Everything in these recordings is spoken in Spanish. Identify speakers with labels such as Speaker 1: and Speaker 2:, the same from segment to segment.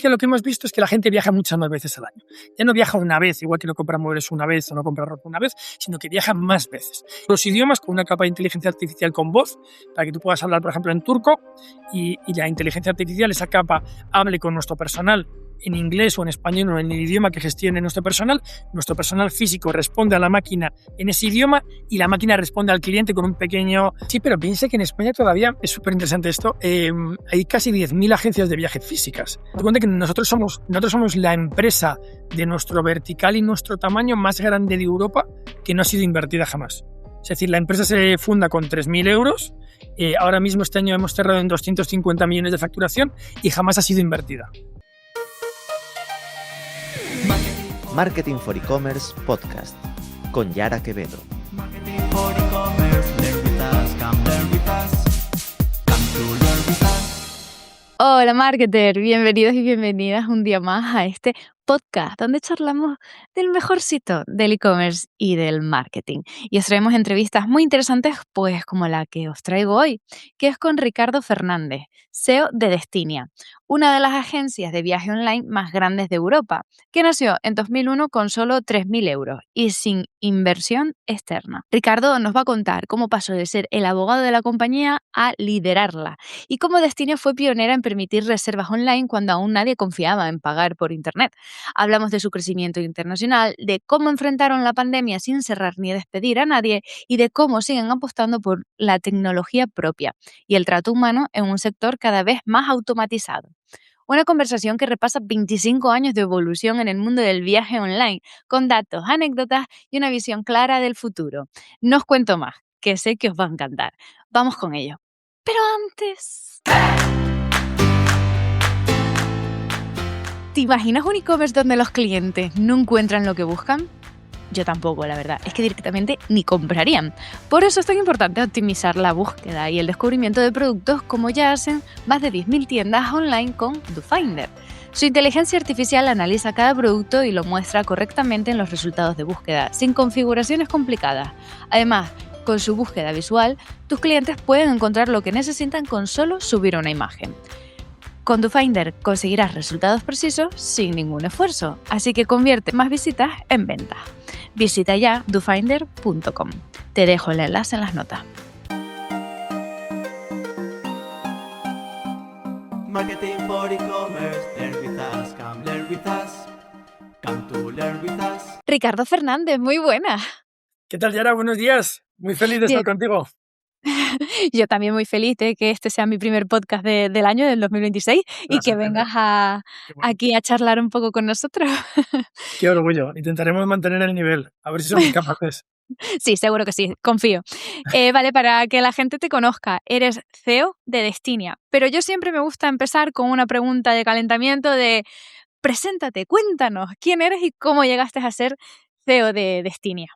Speaker 1: que lo que hemos visto es que la gente viaja muchas más veces al año. Ya no viaja una vez, igual que no compra muebles una vez o no compra ropa una vez, sino que viaja más veces. Los idiomas con una capa de inteligencia artificial con voz, para que tú puedas hablar, por ejemplo, en turco y la inteligencia artificial, esa capa, hable con nuestro personal en inglés o en español o en el idioma que gestione nuestro personal físico responde a la máquina en ese idioma y la máquina responde al cliente con un pequeño... Sí, pero piense que en España todavía, es súper interesante esto, hay casi 10.000 agencias de viaje físicas. Te cuenta que nosotros somos la empresa de nuestro vertical y nuestro tamaño más grande de Europa que no ha sido invertida jamás. Es decir, la empresa se funda con 3.000 euros, ahora mismo este año hemos cerrado en 250 millones de facturación y jamás ha sido invertida.
Speaker 2: Marketing for E-Commerce Podcast con Yara Quevedo.
Speaker 3: Marketing for E-Commerce, learn with us, come learn with us, come to learn with us.
Speaker 4: Hola marketer, bienvenidos y bienvenidas un día más a este podcast donde charlamos del mejorcito del e-commerce y del marketing. Y os traemos entrevistas muy interesantes pues como la que os traigo hoy, que es con Ricardo Fernández, CEO de Destinia, una de las agencias de viaje online más grandes de Europa, que nació en 2001 con solo 3.000 euros y sin inversión externa. Ricardo nos va a contar cómo pasó de ser el abogado de la compañía a liderarla y cómo Destinia fue pionera en permitir reservas online cuando aún nadie confiaba en pagar por internet. Hablamos de su crecimiento internacional, de cómo enfrentaron la pandemia sin cerrar ni despedir a nadie y de cómo siguen apostando por la tecnología propia y el trato humano en un sector cada vez más automatizado. Una conversación que repasa 25 años de evolución en el mundo del viaje online, con datos, anécdotas y una visión clara del futuro. No os cuento más, que sé que os va a encantar. Vamos con ello. Pero antes... ¿Te imaginas un e-commerce donde los clientes no encuentran lo que buscan? Yo tampoco, la verdad. Es que directamente ni comprarían. Por eso es tan importante optimizar la búsqueda y el descubrimiento de productos como ya hacen más de 10.000 tiendas online con DoFinder. Su inteligencia artificial analiza cada producto y lo muestra correctamente en los resultados de búsqueda, sin configuraciones complicadas. Además, con su búsqueda visual, tus clientes pueden encontrar lo que necesitan con solo subir una imagen. Con DoFinder conseguirás resultados precisos sin ningún esfuerzo, así que convierte más visitas en ventas. Visita ya dofinder.com. Te dejo el enlace en las notas.
Speaker 3: Marketing for E-Commerce, learn with us, come learn with us, come to learn with us.
Speaker 4: Ricardo Fernández, muy buena.
Speaker 1: ¿Qué tal, Yara? Buenos días. Muy feliz de estar contigo.
Speaker 4: Yo también muy feliz de que este sea mi primer podcast del año, del 2026, y que vengas aquí a charlar un poco con nosotros.
Speaker 1: Qué orgullo. Intentaremos mantener el nivel. A ver si somos capaces.
Speaker 4: Sí, seguro que sí, confío. Vale, para que la gente te conozca, eres CEO de Destinia, pero yo siempre me gusta empezar con una pregunta de calentamiento de preséntate, cuéntanos quién eres y cómo llegaste a ser CEO de Destinia.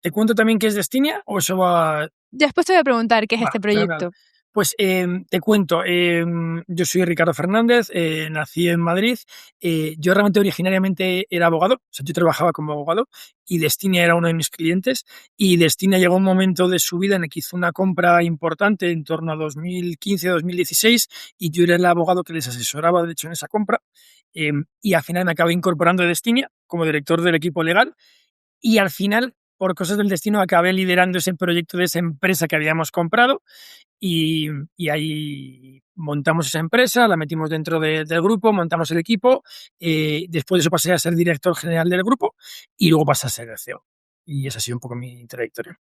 Speaker 1: ¿Te cuento también qué es Destinia o eso va...?
Speaker 4: Después te voy a preguntar qué es este proyecto.
Speaker 1: Claro. Pues te cuento, yo soy Ricardo Fernández, nací en Madrid, yo realmente originariamente era abogado, o sea, yo trabajaba como abogado y Destinia era uno de mis clientes y Destinia llegó un momento de su vida en el que hizo una compra importante en torno a 2015-2016 y yo era el abogado que les asesoraba de hecho en esa compra y al final me acabé incorporando a Destinia como director del equipo legal y al final por cosas del destino acabé liderando ese proyecto de esa empresa que habíamos comprado y ahí montamos esa empresa, la metimos dentro del grupo, montamos el equipo, después de eso pasé a ser director general del grupo y luego pasé a ser el CEO. Y esa ha sido un poco mi trayectoria.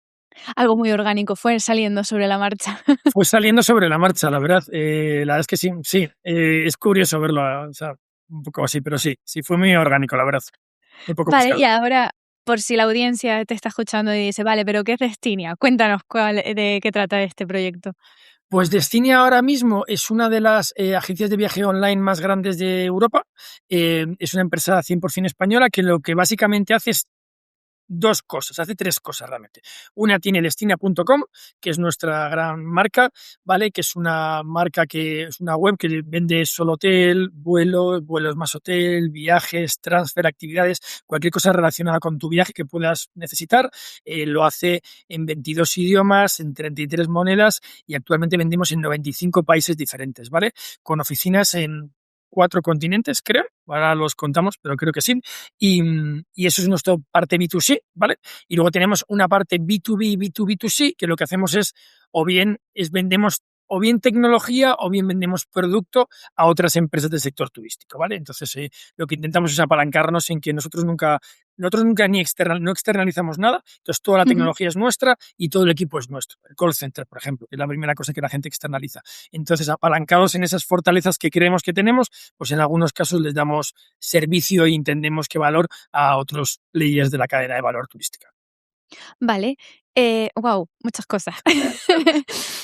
Speaker 4: Algo muy orgánico, fue saliendo sobre la marcha.
Speaker 1: Fue saliendo sobre la marcha, la verdad. La verdad es que sí, es curioso verlo, o sea, un poco así, pero sí, fue muy orgánico, la verdad. Muy poco
Speaker 4: Vale,
Speaker 1: buscado.
Speaker 4: y ahora, por si la audiencia te está escuchando y dice, vale, pero ¿qué es Destinia? Cuéntanos de qué trata este proyecto.
Speaker 1: Pues Destinia ahora mismo es una de las agencias de viaje online más grandes de Europa. Es una empresa 100% española que lo que básicamente hace es dos cosas, hace tres cosas realmente. Una tiene Destinia.com, que es nuestra gran marca, ¿vale? Que es una marca que es una web que vende solo hotel, vuelos más hotel, viajes, transfer, actividades, cualquier cosa relacionada con tu viaje que puedas necesitar. Lo hace en 22 idiomas, en 33 monedas y actualmente vendimos en 95 países diferentes, ¿vale? Con oficinas en 4 continentes, creo. Ahora los contamos, pero creo que sí. Y eso es nuestra parte B2C, ¿vale? Y luego tenemos una parte B2B, B2B2C, que lo que hacemos es, vendemos o bien tecnología o bien vendemos producto a otras empresas del sector turístico, ¿vale? Entonces, lo que intentamos es apalancarnos en que nosotros nunca no externalizamos nada, entonces toda la tecnología es nuestra y todo el equipo es nuestro. El call center, por ejemplo, que es la primera cosa que la gente externaliza. Entonces, apalancados en esas fortalezas que creemos que tenemos, pues en algunos casos les damos servicio y entendemos qué valor a otros players de la cadena de valor turística.
Speaker 4: Vale. Guau, muchas cosas.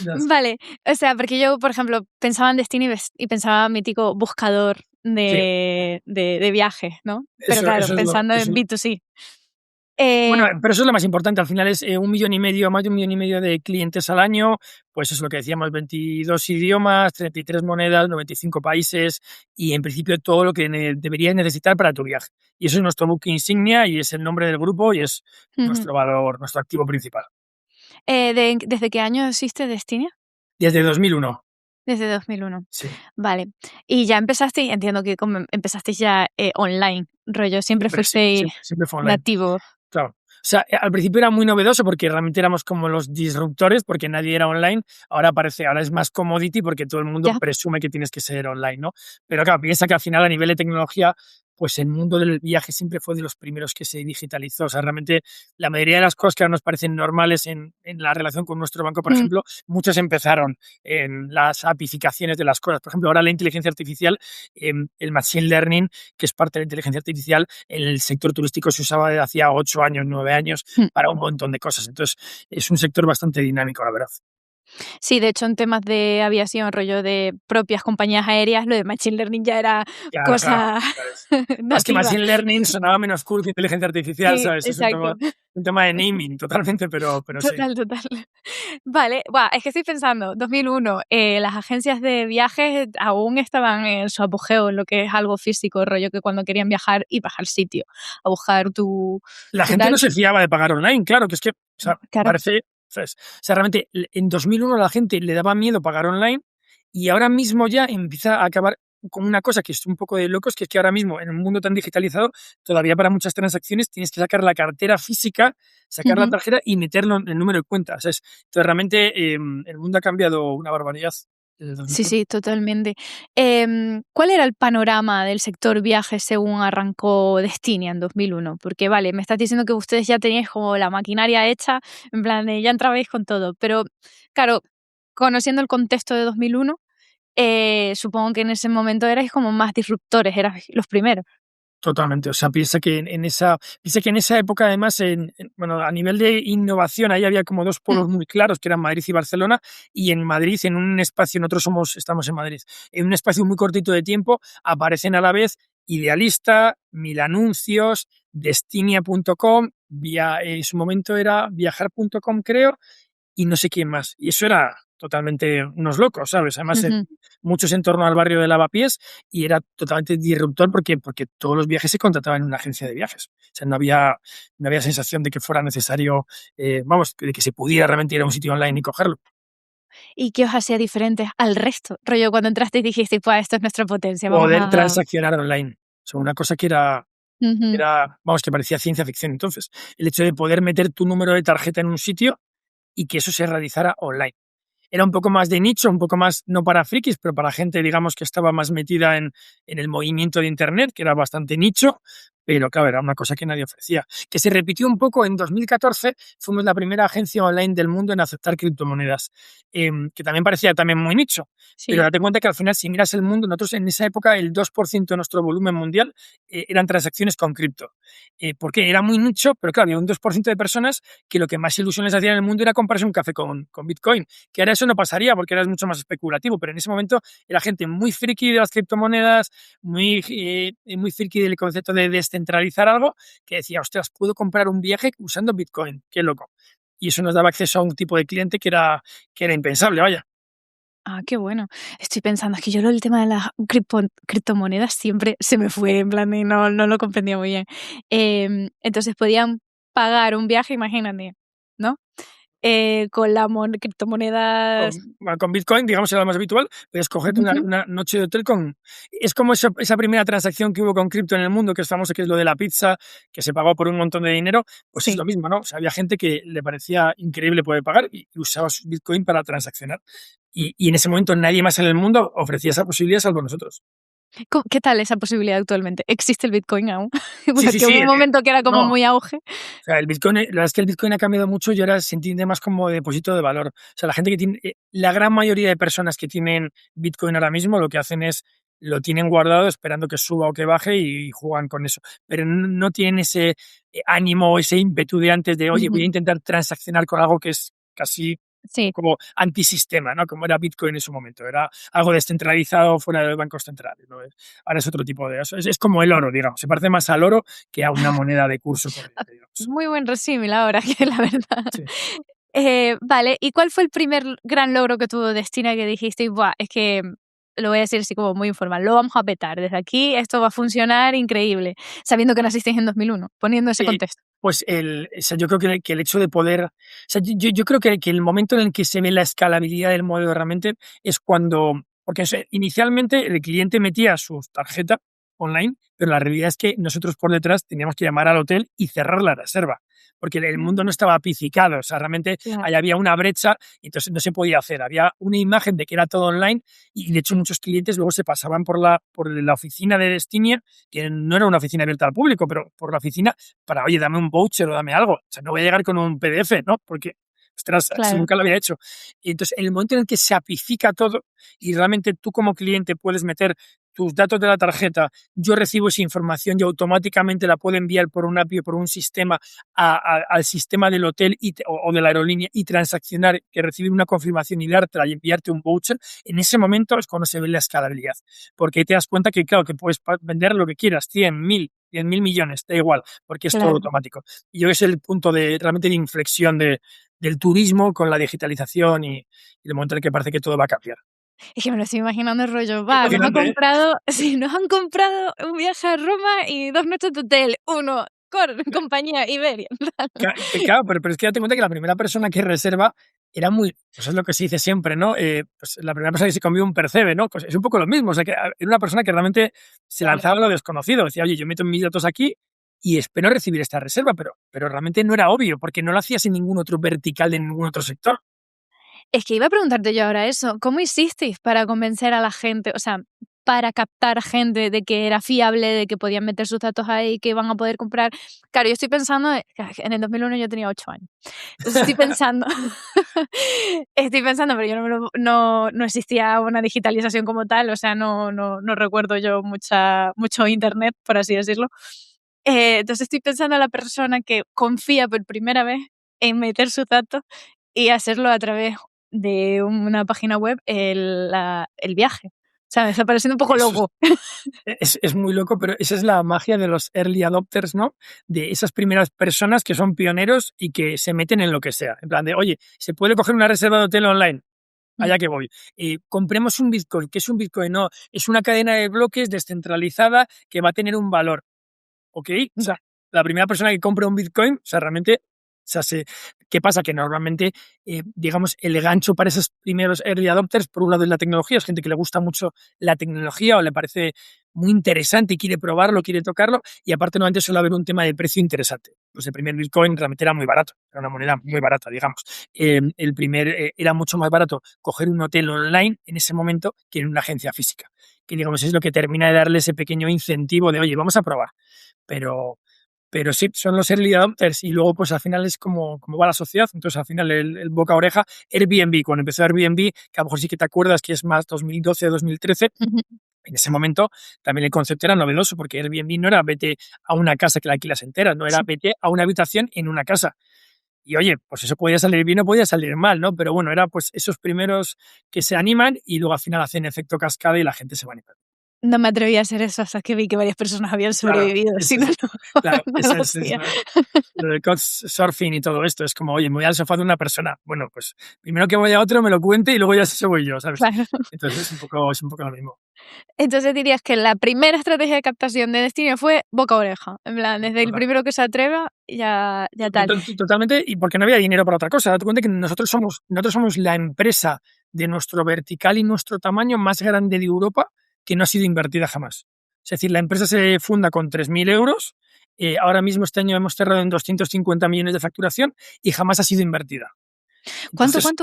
Speaker 1: Ya.
Speaker 4: Vale, o sea, porque yo, por ejemplo, pensaba en Destiny y pensaba mítico buscador
Speaker 1: Sí,
Speaker 4: de viajes, ¿no? Pero claro,
Speaker 1: eso es lo,
Speaker 4: pensando en
Speaker 1: eso
Speaker 4: B2C.
Speaker 1: Bueno,
Speaker 4: Eh,
Speaker 1: pero eso es lo más importante. Al final es 1,5 millones, más de 1,5 millones de clientes al año. Pues es lo que decíamos, 22 idiomas, 33 monedas, 95 países y en principio todo lo que deberías necesitar para tu viaje. Y eso es nuestro buque insignia y es el nombre del grupo y es
Speaker 4: ujú.
Speaker 1: nuestro valor, nuestro activo principal.
Speaker 4: ¿Desde qué año existe Destiny?
Speaker 1: Desde 2001,
Speaker 4: Desde 2001.
Speaker 1: sí.
Speaker 4: Vale. Y ya empezaste, entiendo que como empezasteis ya online, rollo, siempre
Speaker 1: Siempre,
Speaker 4: fuisteis
Speaker 1: siempre fue online.
Speaker 4: nativos.
Speaker 1: Claro. O sea, al principio era muy novedoso porque realmente éramos como los disruptores porque nadie era online. Ahora es más commodity porque todo el mundo
Speaker 4: Ya.
Speaker 1: presume que tienes que ser online, ¿no? Pero claro, piensa que al final a nivel de tecnología, pues el mundo del viaje siempre fue de los primeros que se digitalizó. O sea, realmente la mayoría de las cosas que ahora nos parecen normales en la relación con nuestro banco, por
Speaker 4: Mm,
Speaker 1: ejemplo, muchas empezaron en las apificaciones de las cosas. Por ejemplo, ahora la inteligencia artificial, el machine learning, que es parte de la inteligencia artificial, en el sector turístico se usaba desde hacía 8 años, 9 años
Speaker 4: mm.
Speaker 1: para un montón de cosas. Entonces, es un sector bastante dinámico, la verdad.
Speaker 4: Sí, de hecho, en temas de aviación, rollo de propias compañías aéreas, lo de Machine Learning ya era
Speaker 1: Claro, claro.
Speaker 4: cosa
Speaker 1: ¿Sabes? Más que
Speaker 4: nativa.
Speaker 1: machine learning sonaba menos cool que inteligencia artificial,
Speaker 4: Sí,
Speaker 1: ¿sabes? Es
Speaker 4: exacto.
Speaker 1: un tema de naming totalmente, pero sí.
Speaker 4: Total, total. Vale, buah, es que estoy pensando, 2001, las agencias de viajes aún estaban en su apogeo, en lo que es algo físico, rollo que cuando querían viajar, ibas al sitio a buscar
Speaker 1: La
Speaker 4: tu
Speaker 1: gente
Speaker 4: tal.
Speaker 1: no se fiaba de pagar online, claro, que es que, o sea,
Speaker 4: Claro.
Speaker 1: parece, ¿sabes? O sea, realmente en 2001 a la gente le daba miedo pagar online y ahora mismo ya empieza a acabar con una cosa que es un poco de locos, que es que ahora mismo en un mundo tan digitalizado, todavía para muchas transacciones tienes que sacar la cartera física, sacar la
Speaker 4: Ujú.
Speaker 1: tarjeta y meterlo en el número de cuenta, ¿sabes? Entonces, realmente el mundo ha cambiado una barbaridad desde
Speaker 4: Sí,
Speaker 1: 2001.
Speaker 4: sí, totalmente. ¿Cuál era el panorama del sector viajes según arrancó Destiny en 2001? Porque, vale, me estás diciendo que ustedes ya teníais como la maquinaria hecha, en plan de ya entrabais con todo, pero claro, conociendo el contexto de 2001, supongo que en ese momento erais como más disruptores, erais los primeros.
Speaker 1: Totalmente, o sea, piensa que en esa época además, bueno, a nivel de innovación, ahí había como 2
Speaker 4: Mm,
Speaker 1: polos muy claros, que eran Madrid y Barcelona, y en Madrid, en un espacio, estamos en Madrid, en un espacio muy cortito de tiempo, aparecen a la vez Idealista, Mil Anuncios, Destinia.com, en su momento era Viajar.com, creo, y no sé quién más. Y eso era totalmente unos locos, ¿sabes? Además,
Speaker 4: ujú.
Speaker 1: muchos en torno al barrio de Lavapiés y era totalmente disruptor porque todos los viajes se contrataban en una agencia de viajes. O sea, no había sensación de que fuera necesario, vamos, de que se pudiera realmente ir a un sitio online y cogerlo.
Speaker 4: ¿Y qué os hacía diferentes al resto? Rollo, cuando entrasteis dijisteis, pues esto es nuestra potencia, vamos
Speaker 1: Poder
Speaker 4: a...
Speaker 1: transaccionar online. O sea, una cosa que
Speaker 4: Ujú,
Speaker 1: vamos, que parecía ciencia ficción. Entonces, el hecho de poder meter tu número de tarjeta en un sitio y que eso se realizara online. Era un poco más de nicho, un poco más, no para frikis, pero para gente, digamos, que estaba más metida en el movimiento de Internet, que era bastante nicho, pero claro, era una cosa que nadie ofrecía. Que se repitió un poco en 2014, fuimos la primera agencia online del mundo en aceptar criptomonedas, que también parecía también muy nicho, pero
Speaker 4: sí.
Speaker 1: date cuenta que al final, si miras el mundo, nosotros en esa época el 2% de nuestro volumen mundial eran transacciones con cripto. ¿Por qué? Era muy nicho, pero claro, había un 2% de personas que lo que más ilusión les hacía en el mundo era comprarse un café con Bitcoin, que ahora eso no pasaría porque ahora es mucho más especulativo, pero en ese momento era gente muy friki de las criptomonedas, muy friki del concepto de descentralizar algo, que decía, ostras, puedo comprar un viaje usando Bitcoin, qué loco. Y eso nos daba acceso a un tipo de cliente que era impensable, vaya.
Speaker 4: Ah, qué bueno. Estoy pensando, es que yo el tema de las criptomonedas siempre se me fue, en plan de no lo comprendía muy bien. Entonces podían pagar un viaje, imagínate, ¿no? con criptomonedas.
Speaker 1: Con Bitcoin, digamos, era lo más habitual, puedes cogerte
Speaker 4: Ujú.
Speaker 1: una noche de hotel con... Es como esa primera transacción que hubo con cripto en el mundo, que es famosa, que es lo de la pizza, que se pagó por un montón de dinero, pues es
Speaker 4: Sí.
Speaker 1: lo mismo, ¿no? O sea, había gente que le parecía increíble poder pagar y usaba su Bitcoin para transaccionar. Y en ese momento nadie más en el mundo ofrecía esa posibilidad salvo nosotros.
Speaker 4: ¿Qué tal esa posibilidad actualmente? ¿Existe el Bitcoin aún?
Speaker 1: Sí, sí,
Speaker 4: Porque hubo
Speaker 1: sí.
Speaker 4: un momento que era como
Speaker 1: No,
Speaker 4: muy auge.
Speaker 1: o sea, el Bitcoin, la verdad es que el Bitcoin ha cambiado mucho y ahora se entiende más como depósito de valor. O sea, la gente que tiene, la gran mayoría de personas que tienen Bitcoin ahora mismo lo que hacen es lo tienen guardado esperando que suba o que baje y juegan con eso. Pero no tienen ese ánimo, ese ímpetu de antes de, oye, voy a
Speaker 4: Ujú.
Speaker 1: intentar transaccionar con algo que es casi
Speaker 4: Sí,
Speaker 1: como antisistema, ¿no? Como era Bitcoin en su momento. Era algo descentralizado fuera de los bancos centrales, ¿no? Ahora es otro tipo de... Es como el oro, digamos. Se parece más al oro que a una moneda de curso corriente, digamos.
Speaker 4: muy buen resímil ahora, que la verdad.
Speaker 1: Sí.
Speaker 4: Vale, ¿y cuál fue el primer gran logro que tuvo Destina que dijiste: "Buah, es que", lo voy a decir así como muy informal, "lo vamos a petar, desde aquí esto va a funcionar increíble", sabiendo que nacisteis en 2001, poniendo ese
Speaker 1: Eh,
Speaker 4: contexto?
Speaker 1: pues o sea, yo creo que el hecho de poder, o sea, yo creo que el momento en el que se ve la escalabilidad del modelo realmente es cuando, porque inicialmente el cliente metía su tarjeta online, pero la realidad es que nosotros por detrás teníamos que llamar al hotel y cerrar la reserva, porque el mundo no estaba pificado, o sea, realmente
Speaker 4: Claro.
Speaker 1: ahí había una brecha y entonces no se podía hacer, había una imagen de que era todo online y de hecho muchos clientes luego se pasaban por la oficina de Destinia, que no era una oficina abierta al público, pero por la oficina para, oye, dame un voucher o dame algo. O sea, no voy a llegar con un PDF, ¿no? Porque, ostras, eso
Speaker 4: Claro.
Speaker 1: nunca lo había hecho. Y entonces, en el momento en el que se apifica todo y realmente tú como cliente puedes meter tus datos de la tarjeta, yo recibo esa información y automáticamente la puedo enviar por un API o por un sistema al sistema del hotel o de la aerolínea y transaccionar, que recibir una confirmación y dártela y enviarte un voucher, en ese momento es cuando se ve la escalabilidad. Porque ahí te das cuenta que, claro, que puedes vender lo que quieras, 100.000 millones, da igual, porque es todo
Speaker 4: Claro.
Speaker 1: automático. Y yo creo que es el punto realmente de inflexión del turismo con la digitalización y el momento en el que parece que todo va a cambiar.
Speaker 4: Es que me lo estoy imaginando el rollo,
Speaker 1: Es
Speaker 4: va,
Speaker 1: emocionante, ¿eh?
Speaker 4: sí, nos han comprado un viaje a Roma y 2 noches de hotel, uno con compañía Iberia.
Speaker 1: Claro, pero es que date cuenta que la primera persona que reserva era muy, pues es lo que se dice siempre, ¿no? Pues la primera persona que se comió un percebe, ¿no? Pues es un poco lo mismo, o sea, que era una persona que realmente se
Speaker 4: Claro.
Speaker 1: lanzaba a lo desconocido, decía, oye, yo meto mis datos aquí y espero recibir esta reserva, pero realmente no era obvio, porque no lo hacías en ningún otro vertical de ningún otro sector.
Speaker 4: Es que iba a preguntarte yo ahora eso, ¿cómo hicisteis para convencer a la gente, o sea, para captar gente de que era fiable, de que podían meter sus datos ahí, que iban a poder comprar? Claro, yo estoy pensando, en el 2001 yo tenía 8 años. Entonces estoy pensando, pero yo no existía una digitalización como tal, o sea, no recuerdo yo mucho internet, por así decirlo. Entonces estoy pensando a la persona que confía por primera vez en meter sus datos y hacerlo a través de una página web el viaje. O sea, me está pareciendo un poco
Speaker 1: Eso
Speaker 4: loco.
Speaker 1: es muy loco, pero esa es la magia de los early adopters, ¿no? De esas primeras personas que son pioneros y que se meten en lo que sea. En plan de, oye, ¿se puede coger una reserva de hotel online?
Speaker 4: Mm,
Speaker 1: Allá que voy. Compremos un Bitcoin. ¿Qué es un Bitcoin? No, es una cadena de bloques descentralizada que va a tener un valor. ¿Ok? O
Speaker 4: va.
Speaker 1: sea, la primera persona que compra un Bitcoin, o sea, realmente, o sea, ¿qué pasa? Que normalmente, digamos, el gancho para esos primeros early adopters, por un lado es la tecnología, es gente que le gusta mucho la tecnología o le parece muy interesante y quiere probarlo, quiere tocarlo, y aparte normalmente suele haber un tema de precio interesante. Pues el primer Bitcoin realmente era muy barato, era una moneda muy barata, digamos. Era mucho más barato coger un hotel online en ese momento que en una agencia física, que digamos es lo que termina de darle ese pequeño incentivo de, oye, vamos a probar. Pero, pero sí, son los early adopters y luego pues al final es como va la sociedad, entonces al final el boca a oreja, Airbnb, cuando empezó Airbnb, que a lo mejor sí que te acuerdas que es más 2012, 2013,
Speaker 4: Ujú.
Speaker 1: en ese momento también el concepto era novedoso porque Airbnb no era vete a una casa que la alquilas entera, no era
Speaker 4: Sí.
Speaker 1: vete a una habitación en una casa. Y oye, pues eso podía salir bien o podía salir mal, ¿no? Pero bueno, era pues esos primeros que se animan y luego al final hacen efecto cascada y la gente se va animando.
Speaker 4: no me atreví a hacer eso hasta que vi que varias personas habían
Speaker 1: Claro,
Speaker 4: sobrevivido.
Speaker 1: eso
Speaker 4: Si no,
Speaker 1: es, claro,
Speaker 4: no
Speaker 1: esa
Speaker 4: lo
Speaker 1: es
Speaker 4: hacía.
Speaker 1: lo del couchsurfing y todo esto. Es como, oye, me voy al sofá de una persona. Bueno, pues primero que voy a otro me lo cuente y luego ya sé si voy yo, ¿sabes?
Speaker 4: Claro.
Speaker 1: Entonces es un poco lo mismo.
Speaker 4: Entonces dirías que la primera estrategia de captación de Destiny fue boca a oreja. En plan, desde el
Speaker 1: Total.
Speaker 4: primero que se atreva, ya tal.
Speaker 1: Totalmente, y porque no había dinero para otra cosa. Date cuenta que nosotros somos la empresa de nuestro vertical y nuestro tamaño más grande de Europa que no ha sido invertida jamás. Es decir, la empresa se funda con 3.000 euros. Ahora mismo este año hemos cerrado en 250 millones de facturación y jamás ha sido invertida.
Speaker 4: ¿Cuánto
Speaker 1: Entonces,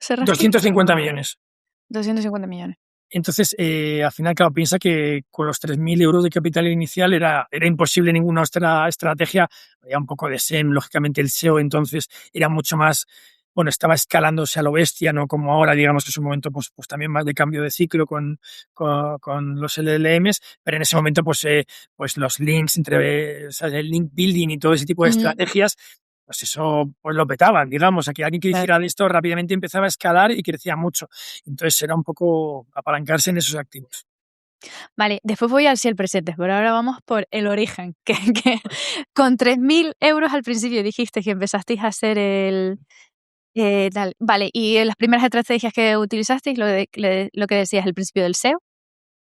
Speaker 4: cerraste?
Speaker 1: 250 millones.
Speaker 4: 250 millones.
Speaker 1: Entonces, al final, claro, piensa que con los 3.000 euros de capital inicial era imposible ninguna otra estrategia. Había un poco de SEM, lógicamente el SEO entonces era mucho más, bueno, estaba escalándose a lo bestia, no como ahora, digamos que es un momento pues también más de cambio de ciclo con los LLMs, pero en ese momento pues los links entre, o sea, el link building y todo ese tipo de estrategias, pues eso pues lo petaban, digamos, a que alguien que
Speaker 4: Claro.
Speaker 1: hiciera de esto rápidamente empezaba a escalar y crecía mucho. Entonces era un poco apalancarse en esos activos.
Speaker 4: Vale, después voy al si el presente, pero ahora vamos por el origen, que con 3.000 euros al principio dijiste que empezasteis a hacer el tal. Vale, y las primeras estrategias que utilizasteis, lo que decías al principio del SEO.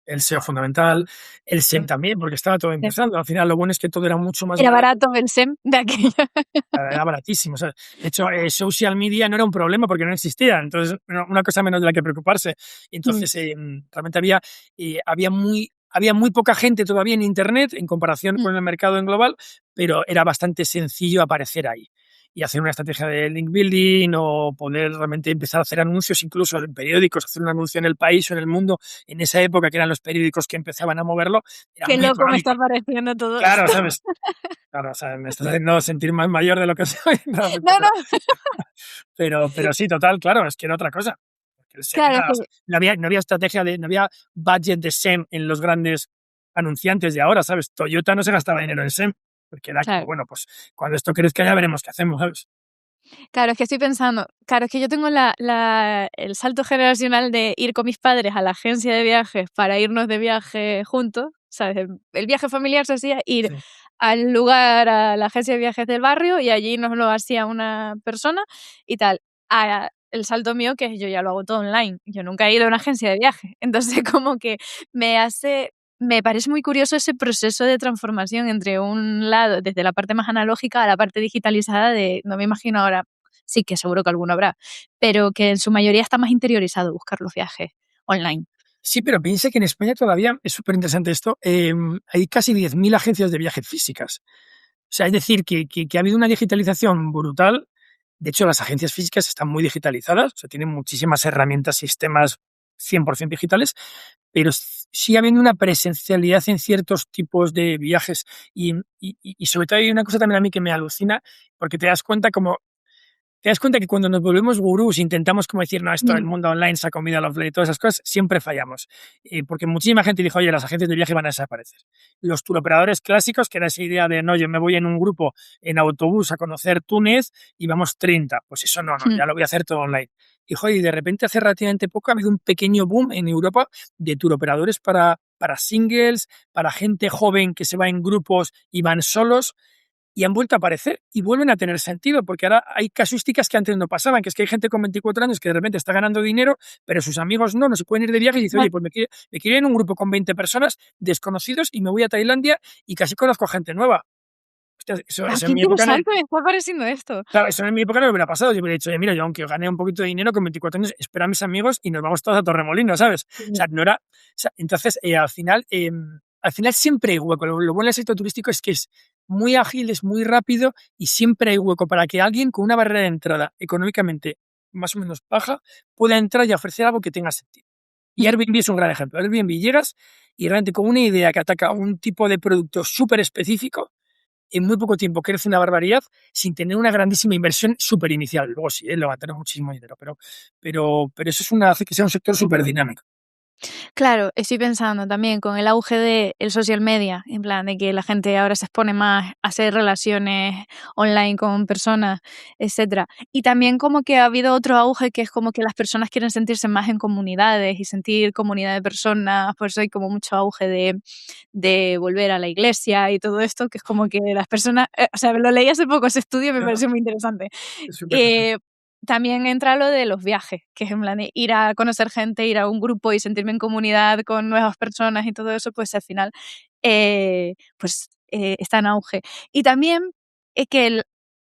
Speaker 1: El SEO fundamental, el SEM también, porque estaba todo
Speaker 4: Sí.
Speaker 1: empezando. Al final lo bueno es que todo era mucho más
Speaker 4: Era
Speaker 1: barato.
Speaker 4: barato el SEM de aquella.
Speaker 1: Era baratísimo. O sea, de hecho, social media no era un problema porque no existía. Entonces, una cosa menos de la que preocuparse. Entonces, realmente había muy poca gente todavía en Internet en comparación con el mercado en global, pero era bastante sencillo aparecer ahí y hacer una estrategia de link building o poder realmente empezar a hacer anuncios, incluso en periódicos, hacer un anuncio en El País o en El Mundo, en esa época que eran los periódicos que empezaban a moverlo, era
Speaker 4: Qué
Speaker 1: muy
Speaker 4: loco me
Speaker 1: económico.
Speaker 4: está pareciendo todo
Speaker 1: Claro,
Speaker 4: esto.
Speaker 1: ¿sabes? Claro, o sea, me estás haciendo sentir más mayor de lo que soy. Realmente,
Speaker 4: No, no,
Speaker 1: pero sí, total, claro, es que era otra cosa. Porque el SEM
Speaker 4: claro, es
Speaker 1: era,
Speaker 4: que
Speaker 1: no había estrategia no había budget de SEM en los grandes anunciantes de ahora, ¿sabes? Toyota no se gastaba dinero en SEM, porque era como,
Speaker 4: claro.
Speaker 1: bueno, pues cuando esto crezca ya veremos qué hacemos, ¿sabes?
Speaker 4: Claro, es que estoy pensando, claro, es que yo tengo el salto generacional de ir con mis padres a la agencia de viajes para irnos de viaje juntos, ¿sabes? El viaje familiar se hacía ir
Speaker 1: Sí.
Speaker 4: al lugar, a la agencia de viajes del barrio y allí nos lo hacía una persona y tal. El salto mío que yo ya lo hago todo online, yo nunca he ido a una agencia de viajes, entonces como que me parece muy curioso ese proceso de transformación entre un lado, desde la parte más analógica a la parte digitalizada no me imagino ahora, sí que seguro que alguno habrá, pero que en su mayoría está más interiorizado buscar los viajes online.
Speaker 1: Sí, pero piensa que en España todavía es súper interesante esto. Hay casi 10.000 agencias de viaje físicas. O sea, es decir, que ha habido una digitalización brutal. De hecho, las agencias físicas están muy digitalizadas, o sea, tienen muchísimas herramientas, sistemas 100% digitales, pero sigue habiendo una presencialidad en ciertos tipos de viajes. Y sobre todo hay una cosa también a mí que me alucina, porque te das cuenta que cuando nos volvemos gurús intentamos como decir, no, esto el mundo online se ha comido al offline y todas esas cosas, siempre fallamos. Porque muchísima gente dijo, oye, las agencias de viaje van a desaparecer. Los turoperadores clásicos, que era esa idea de, no, yo me voy en un grupo en autobús a conocer Túnez y vamos 30. Pues eso no, ya lo voy a hacer todo online. Y, joder, y de repente hace relativamente poco ha habido un pequeño boom en Europa de turoperadores para singles, para gente joven que se va en grupos y van solos, y han vuelto a aparecer y vuelven a tener sentido, porque ahora hay casuísticas que antes no pasaban, que es que hay gente con 24 años que de repente está ganando dinero, pero sus amigos no se pueden ir de viaje y dice, oye, pues me quiero ir en un grupo con 20 personas desconocidos y me voy a Tailandia y casi conozco gente nueva. Hostia, eso
Speaker 4: Qué
Speaker 1: en mi época
Speaker 4: interesante me está pareciendo esto.
Speaker 1: claro, eso en mi época no me hubiera pasado. Yo hubiera dicho, oye, mira, yo aunque gane un poquito de dinero con 24 años, espero a mis amigos y nos vamos todos a Torremolinos, ¿sabes? O sea, no era. O sea, entonces, al final siempre hay hueco. Lo bueno del sector turístico es que es muy ágil, es muy rápido y siempre hay hueco para que alguien con una barrera de entrada económicamente más o menos baja pueda entrar y ofrecer algo que tenga sentido. Y Airbnb es un gran ejemplo. Airbnb llegas y realmente con una idea que ataca un tipo de producto súper específico, en muy poco tiempo crece una barbaridad sin tener una grandísima inversión súper inicial. Luego sí, levantaron muchísimo dinero, pero eso hace que sea un sector súper dinámico.
Speaker 4: Claro, estoy pensando también con el auge del social media, en plan de que la gente ahora se expone más a hacer relaciones online con personas, etcétera. Y también como que ha habido otro auge que es como que las personas quieren sentirse más en comunidades y sentir comunidad de personas, por eso hay como mucho auge de volver a la iglesia y todo esto, que es como que las personas, o sea, lo leí hace poco ese estudio y me
Speaker 1: Claro,
Speaker 4: pareció muy interesante.
Speaker 1: es súper interesante.
Speaker 4: Eh, También entra lo de los viajes, que es en plan de ir a conocer gente, ir a un grupo y sentirme en comunidad con nuevas personas y todo eso, pues al final está en auge. Y también es que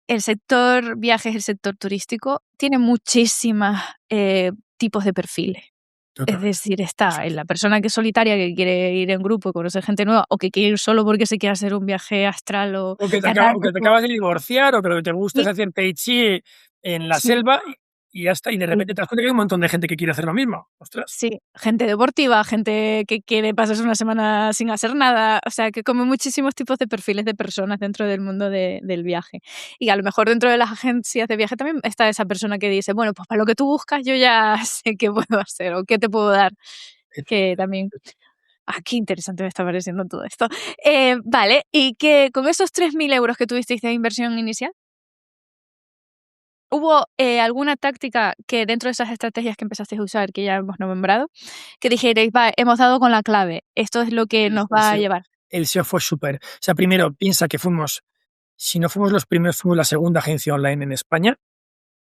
Speaker 4: el sector viajes, el sector turístico, tiene muchísimos tipos de perfiles. Es
Speaker 1: Totalmente.
Speaker 4: decir,
Speaker 1: Eso
Speaker 4: está
Speaker 1: es.
Speaker 4: la persona que es solitaria, que quiere ir en grupo, conocer gente nueva, o que quiere ir solo porque se quiere hacer un viaje astral o
Speaker 1: O que te
Speaker 4: galáctico.
Speaker 1: acabas de divorciar, o que lo que te gusta
Speaker 4: Sí,
Speaker 1: es hacer tai chi en la
Speaker 4: sí.
Speaker 1: selva y ya está, y de repente te das cuenta que hay un montón de gente que quiere hacer lo mismo. Ostras.
Speaker 4: Sí, gente deportiva, gente que quiere pasarse una semana sin hacer nada, o sea, que como muchísimos tipos de perfiles de personas dentro del mundo del viaje. Y a lo mejor dentro de las agencias de viaje también está esa persona que dice, bueno, pues para lo que tú buscas yo ya sé qué puedo hacer o qué te puedo dar, que también, qué interesante me está pareciendo todo esto. Vale, y que con esos 3.000 euros que tuvisteis de inversión inicial, ¿hubo alguna táctica que dentro de esas estrategias que empezasteis a usar, que ya hemos nombrado, que dijerais, va, hemos dado con la clave, esto es lo que nos
Speaker 1: El
Speaker 4: va a
Speaker 1: SEO,
Speaker 4: llevar?
Speaker 1: el SEO fue súper. O sea, primero, piensa que fuimos, si no fuimos los primeros, fuimos la segunda agencia online en España.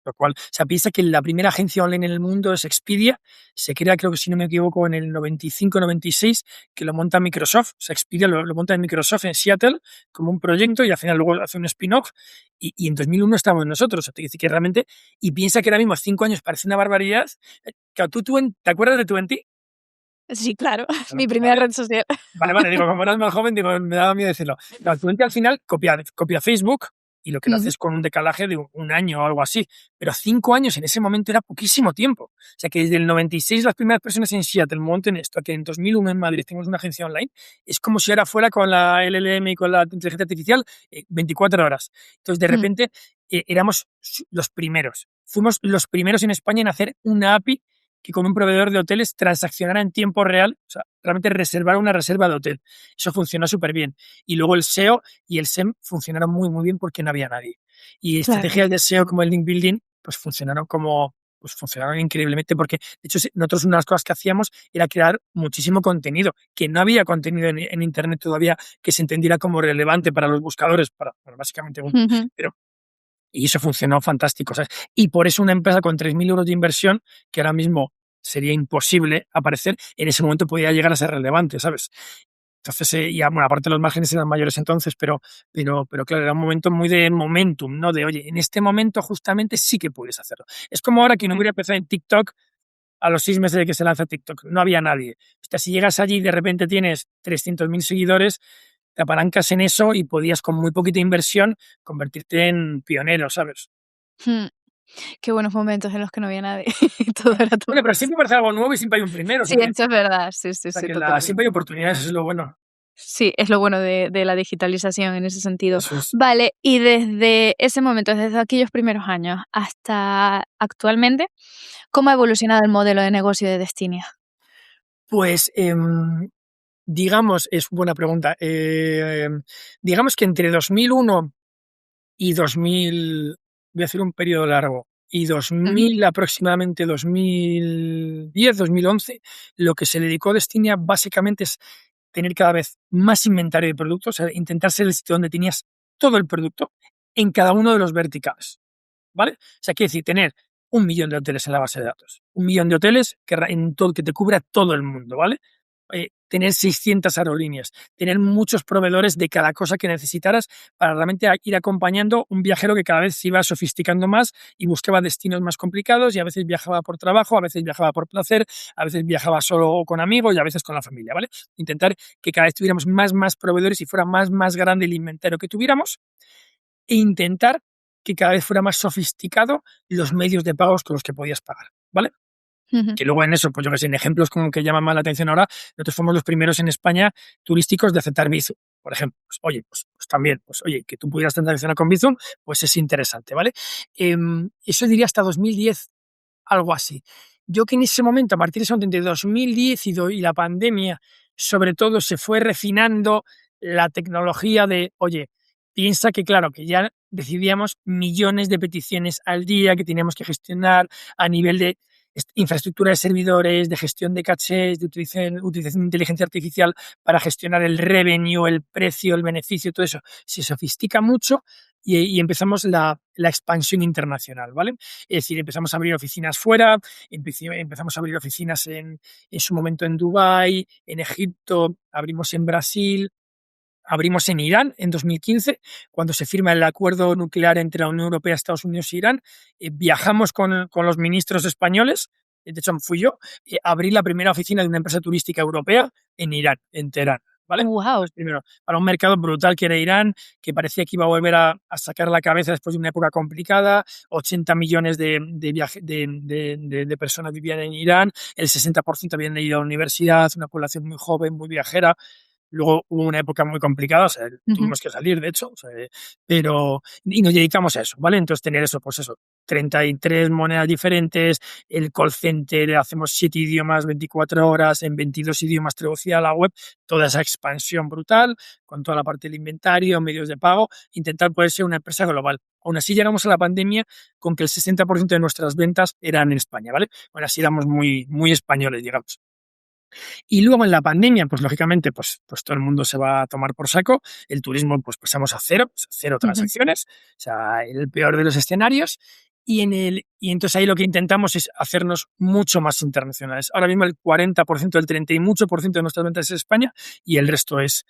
Speaker 1: Lo cual, o sea, piensa que la primera agencia online en el mundo es Expedia. Se crea, creo que si no me equivoco, en el 95-96, que lo monta Microsoft. O sea, Expedia lo monta en Microsoft en Seattle como un proyecto y al final luego hace un spin-off. Y en 2001 estábamos nosotros. O sea, te dice que realmente, y piensa que ahora mismo 5 años parece una barbaridad. Claro, ¿te acuerdas de Twenty?
Speaker 4: Sí, claro,
Speaker 1: Claro,
Speaker 4: mi primera
Speaker 1: vale.
Speaker 4: red social.
Speaker 1: Vale, digo, como eras más joven, digo, me daba miedo decirlo. Claro, Twenty al final copia Facebook y lo que lo
Speaker 4: Ujú,
Speaker 1: haces con un decalaje de un año o algo así. Pero 5 años en ese momento era poquísimo tiempo. O sea, que desde el 96 las primeras personas en Seattle monten esto, a que en 2001 en Madrid tenemos una agencia online, es como si ahora fuera con la LLM y con la inteligencia artificial 24 horas. Entonces, de
Speaker 4: mm,
Speaker 1: repente, éramos los primeros. Fuimos los primeros en España en hacer una API que con un proveedor de hoteles transaccionara en tiempo real, o sea, realmente reservar una reserva de hotel. Eso funcionó súper bien. Y luego el SEO y el SEM funcionaron muy, muy bien porque no había nadie. Y
Speaker 4: claro.
Speaker 1: estrategias de SEO como el link building, pues funcionaron increíblemente porque, de hecho, nosotros una de las cosas que hacíamos era crear muchísimo contenido, que no había contenido en Internet todavía que se entendiera como relevante para los buscadores, para básicamente Google.
Speaker 4: Ujú,
Speaker 1: Pero y eso funcionó fantástico, ¿sabes? Y por eso una empresa con 3.000 euros de inversión, que ahora mismo sería imposible aparecer, en ese momento podía llegar a ser relevante, ¿sabes? Entonces, bueno, aparte los márgenes eran mayores entonces, pero claro, era un momento muy de momentum, ¿no? De, oye, en este momento justamente sí que puedes hacerlo. Es como ahora que no
Speaker 4: mm,
Speaker 1: hubiera empezado en TikTok a los 6 meses de que se lanza TikTok, no había nadie. O sea, si llegas allí y de repente tienes 300.000 seguidores, te apalancas en eso y podías con muy poquita inversión convertirte en pionero, ¿sabes?
Speaker 4: mm. Qué buenos momentos en los que no había nadie. Todo era todo.
Speaker 1: Bueno, pero siempre parece algo nuevo y siempre hay un primero,
Speaker 4: Sí, eso es verdad. Sí, sí,
Speaker 1: o sea
Speaker 4: sí,
Speaker 1: que
Speaker 4: totalmente.
Speaker 1: siempre hay oportunidades, eso es lo bueno.
Speaker 4: Sí, es lo bueno de la digitalización en ese sentido.
Speaker 1: Eso es.
Speaker 4: Vale, y desde ese momento, desde aquellos primeros años hasta actualmente, ¿cómo ha evolucionado el modelo de negocio de Destinia?
Speaker 1: Pues digamos, es buena pregunta. Digamos que entre 2001 y 2000, voy a hacer un periodo largo, y
Speaker 4: Ujú,
Speaker 1: 2000, aproximadamente 2010, 2011, lo que se dedicó Destinia básicamente es tener cada vez más inventario de productos, o sea, intentar ser el sitio donde tenías todo el producto en cada uno de los verticales, ¿vale? O sea, quiere decir, tener 1 millón de hoteles en la base de datos, 1 millón de hoteles que te cubra todo el mundo, ¿vale? Tener 600 aerolíneas, tener muchos proveedores de cada cosa que necesitaras para realmente ir acompañando un viajero que cada vez se iba sofisticando más y buscaba destinos más complicados y a veces viajaba por trabajo, a veces viajaba por placer, a veces viajaba solo con amigos y a veces con la familia, ¿vale? Intentar que cada vez tuviéramos más proveedores y fuera más grande el inventario que tuviéramos e intentar que cada vez fuera más sofisticado los medios de pagos con los que podías pagar, ¿vale?
Speaker 4: ujú,
Speaker 1: Que luego en eso, pues yo que sé, en ejemplos como que llaman más la atención ahora, nosotros fuimos los primeros en España turísticos de aceptar Bizum, por ejemplo. Pues, oye, pues también, pues oye, que tú pudieras transaccionar con Bizum, pues es interesante, ¿vale? Eso diría hasta 2010, algo así. yo que en ese momento, a partir de ese momento, entre 2010 y la pandemia, sobre todo se fue refinando la tecnología de, oye, piensa que claro, que ya recibíamos millones de peticiones al día que teníamos que gestionar a nivel de infraestructura de servidores, de gestión de cachés, de utilización de inteligencia artificial para gestionar el revenue, el precio, el beneficio, todo eso. Se sofistica mucho y empezamos la expansión internacional, ¿vale? Es decir, empezamos a abrir oficinas fuera, empezamos a abrir oficinas en su momento en Dubái, en Egipto, abrimos en Brasil, abrimos en Irán en 2015, cuando se firma el acuerdo nuclear entre la Unión Europea, Estados Unidos e Irán. Viajamos con los ministros españoles, de hecho fui yo, abrí la primera oficina de una empresa turística europea en Irán, en Teherán. ¿Vale?
Speaker 4: Wow.
Speaker 1: Pues primero, para un mercado brutal que era Irán, que parecía que iba a volver a sacar la cabeza después de una época complicada, 80 millones de personas vivían en Irán, el 60% habían ido a la universidad, una población muy joven, muy viajera. Luego hubo una época muy complicada, o sea, tuvimos que salir, de hecho, o sea, y nos dedicamos a eso, ¿vale? Entonces tener eso, pues eso, 33 monedas diferentes, el call center, hacemos 7 idiomas, 24 horas, en 22 idiomas traducida a la web, toda esa expansión brutal, con toda la parte del inventario, medios de pago, intentar poder ser una empresa global. Aún así llegamos a la pandemia con que el 60% de nuestras ventas eran en España, ¿vale? Bueno, así éramos muy, muy españoles, digamos. Y luego en la pandemia, pues lógicamente, pues todo el mundo se va a tomar por saco. El turismo, pues pasamos a cero transacciones, o sea, el peor de los escenarios. Y entonces ahí lo que intentamos es hacernos mucho más internacionales. Ahora mismo el 40%, el 30 y mucho por ciento de nuestras ventas es España y el resto es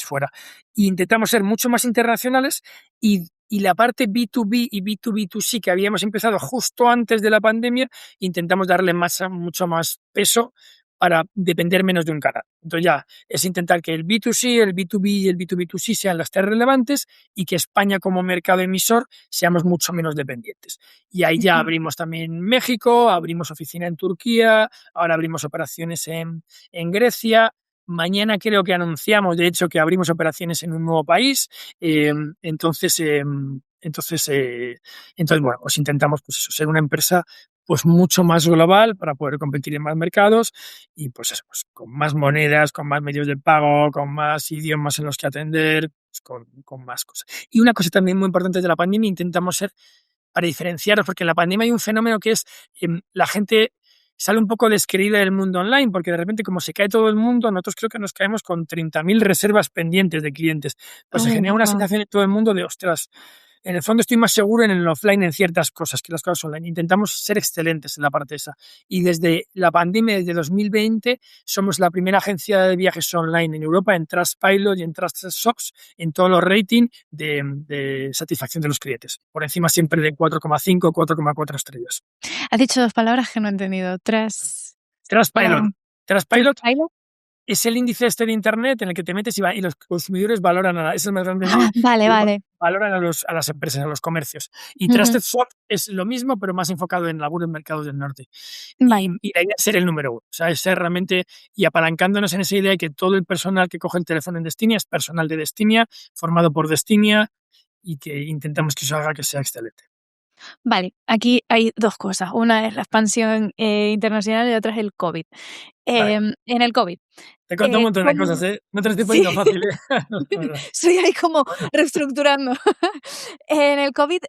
Speaker 1: fuera. Y intentamos ser mucho más internacionales y la parte B2B y B2B2C que habíamos empezado justo antes de la pandemia, intentamos darle mucho más peso para depender menos de un canal. Entonces ya es intentar que el B2C, el B2B y el B2B2C sean las tres relevantes y que España como mercado emisor seamos mucho menos dependientes. Y ahí ya abrimos también México, abrimos oficina en Turquía, ahora abrimos operaciones en Grecia. Mañana creo que anunciamos, de hecho, que abrimos operaciones en un nuevo país. Entonces, bueno, pues intentamos pues eso, ser una empresa pues mucho más global para poder competir en más mercados y pues eso, pues con más monedas, con más medios de pago, con más idiomas en los que atender, pues con más cosas. Y una cosa también muy importante de la pandemia, intentamos ser para diferenciaros, porque en la pandemia hay un fenómeno que es la gente sale un poco descreída del mundo online, porque de repente como se cae todo el mundo, nosotros creo que nos caemos con 30.000 reservas pendientes de clientes. Pues se genera una sensación en todo el mundo de, ostras, en el fondo estoy más seguro en el offline en ciertas cosas que las cosas online. Intentamos ser excelentes en la parte esa. Y desde la pandemia, desde 2020, somos la primera agencia de viajes online en Europa, en Trustpilot y en TrustShop, en todos los ratings de satisfacción de los clientes. Por encima siempre de 4,5, 4,4 estrellas.
Speaker 4: Has dicho dos palabras que no he entendido.
Speaker 1: Trustpilot. Trustpilot
Speaker 4: Trustpilot.
Speaker 1: es el índice de internet en el que te metes y los consumidores valoran es el más grande.
Speaker 4: Vale.
Speaker 1: Valoran a las empresas, a los comercios. Y Trusted Swap es lo mismo, pero más enfocado en algunos mercados del norte.
Speaker 4: Vale.
Speaker 1: Y la idea es ser el número uno. O sea, es ser realmente, y apalancándonos en esa idea de que todo el personal que coge el teléfono en Destinia es personal de Destinia, formado por Destinia, y que intentamos que eso haga que sea excelente.
Speaker 4: Vale, aquí hay dos cosas. Una es la expansión internacional y otra es el COVID.
Speaker 1: Vale.
Speaker 4: En el COVID.
Speaker 1: Te cuento un montón de cosas, ¿eh? No te lo estoy poniendo fácil, ¿eh? No,
Speaker 4: Estoy ahí como reestructurando. En el COVID,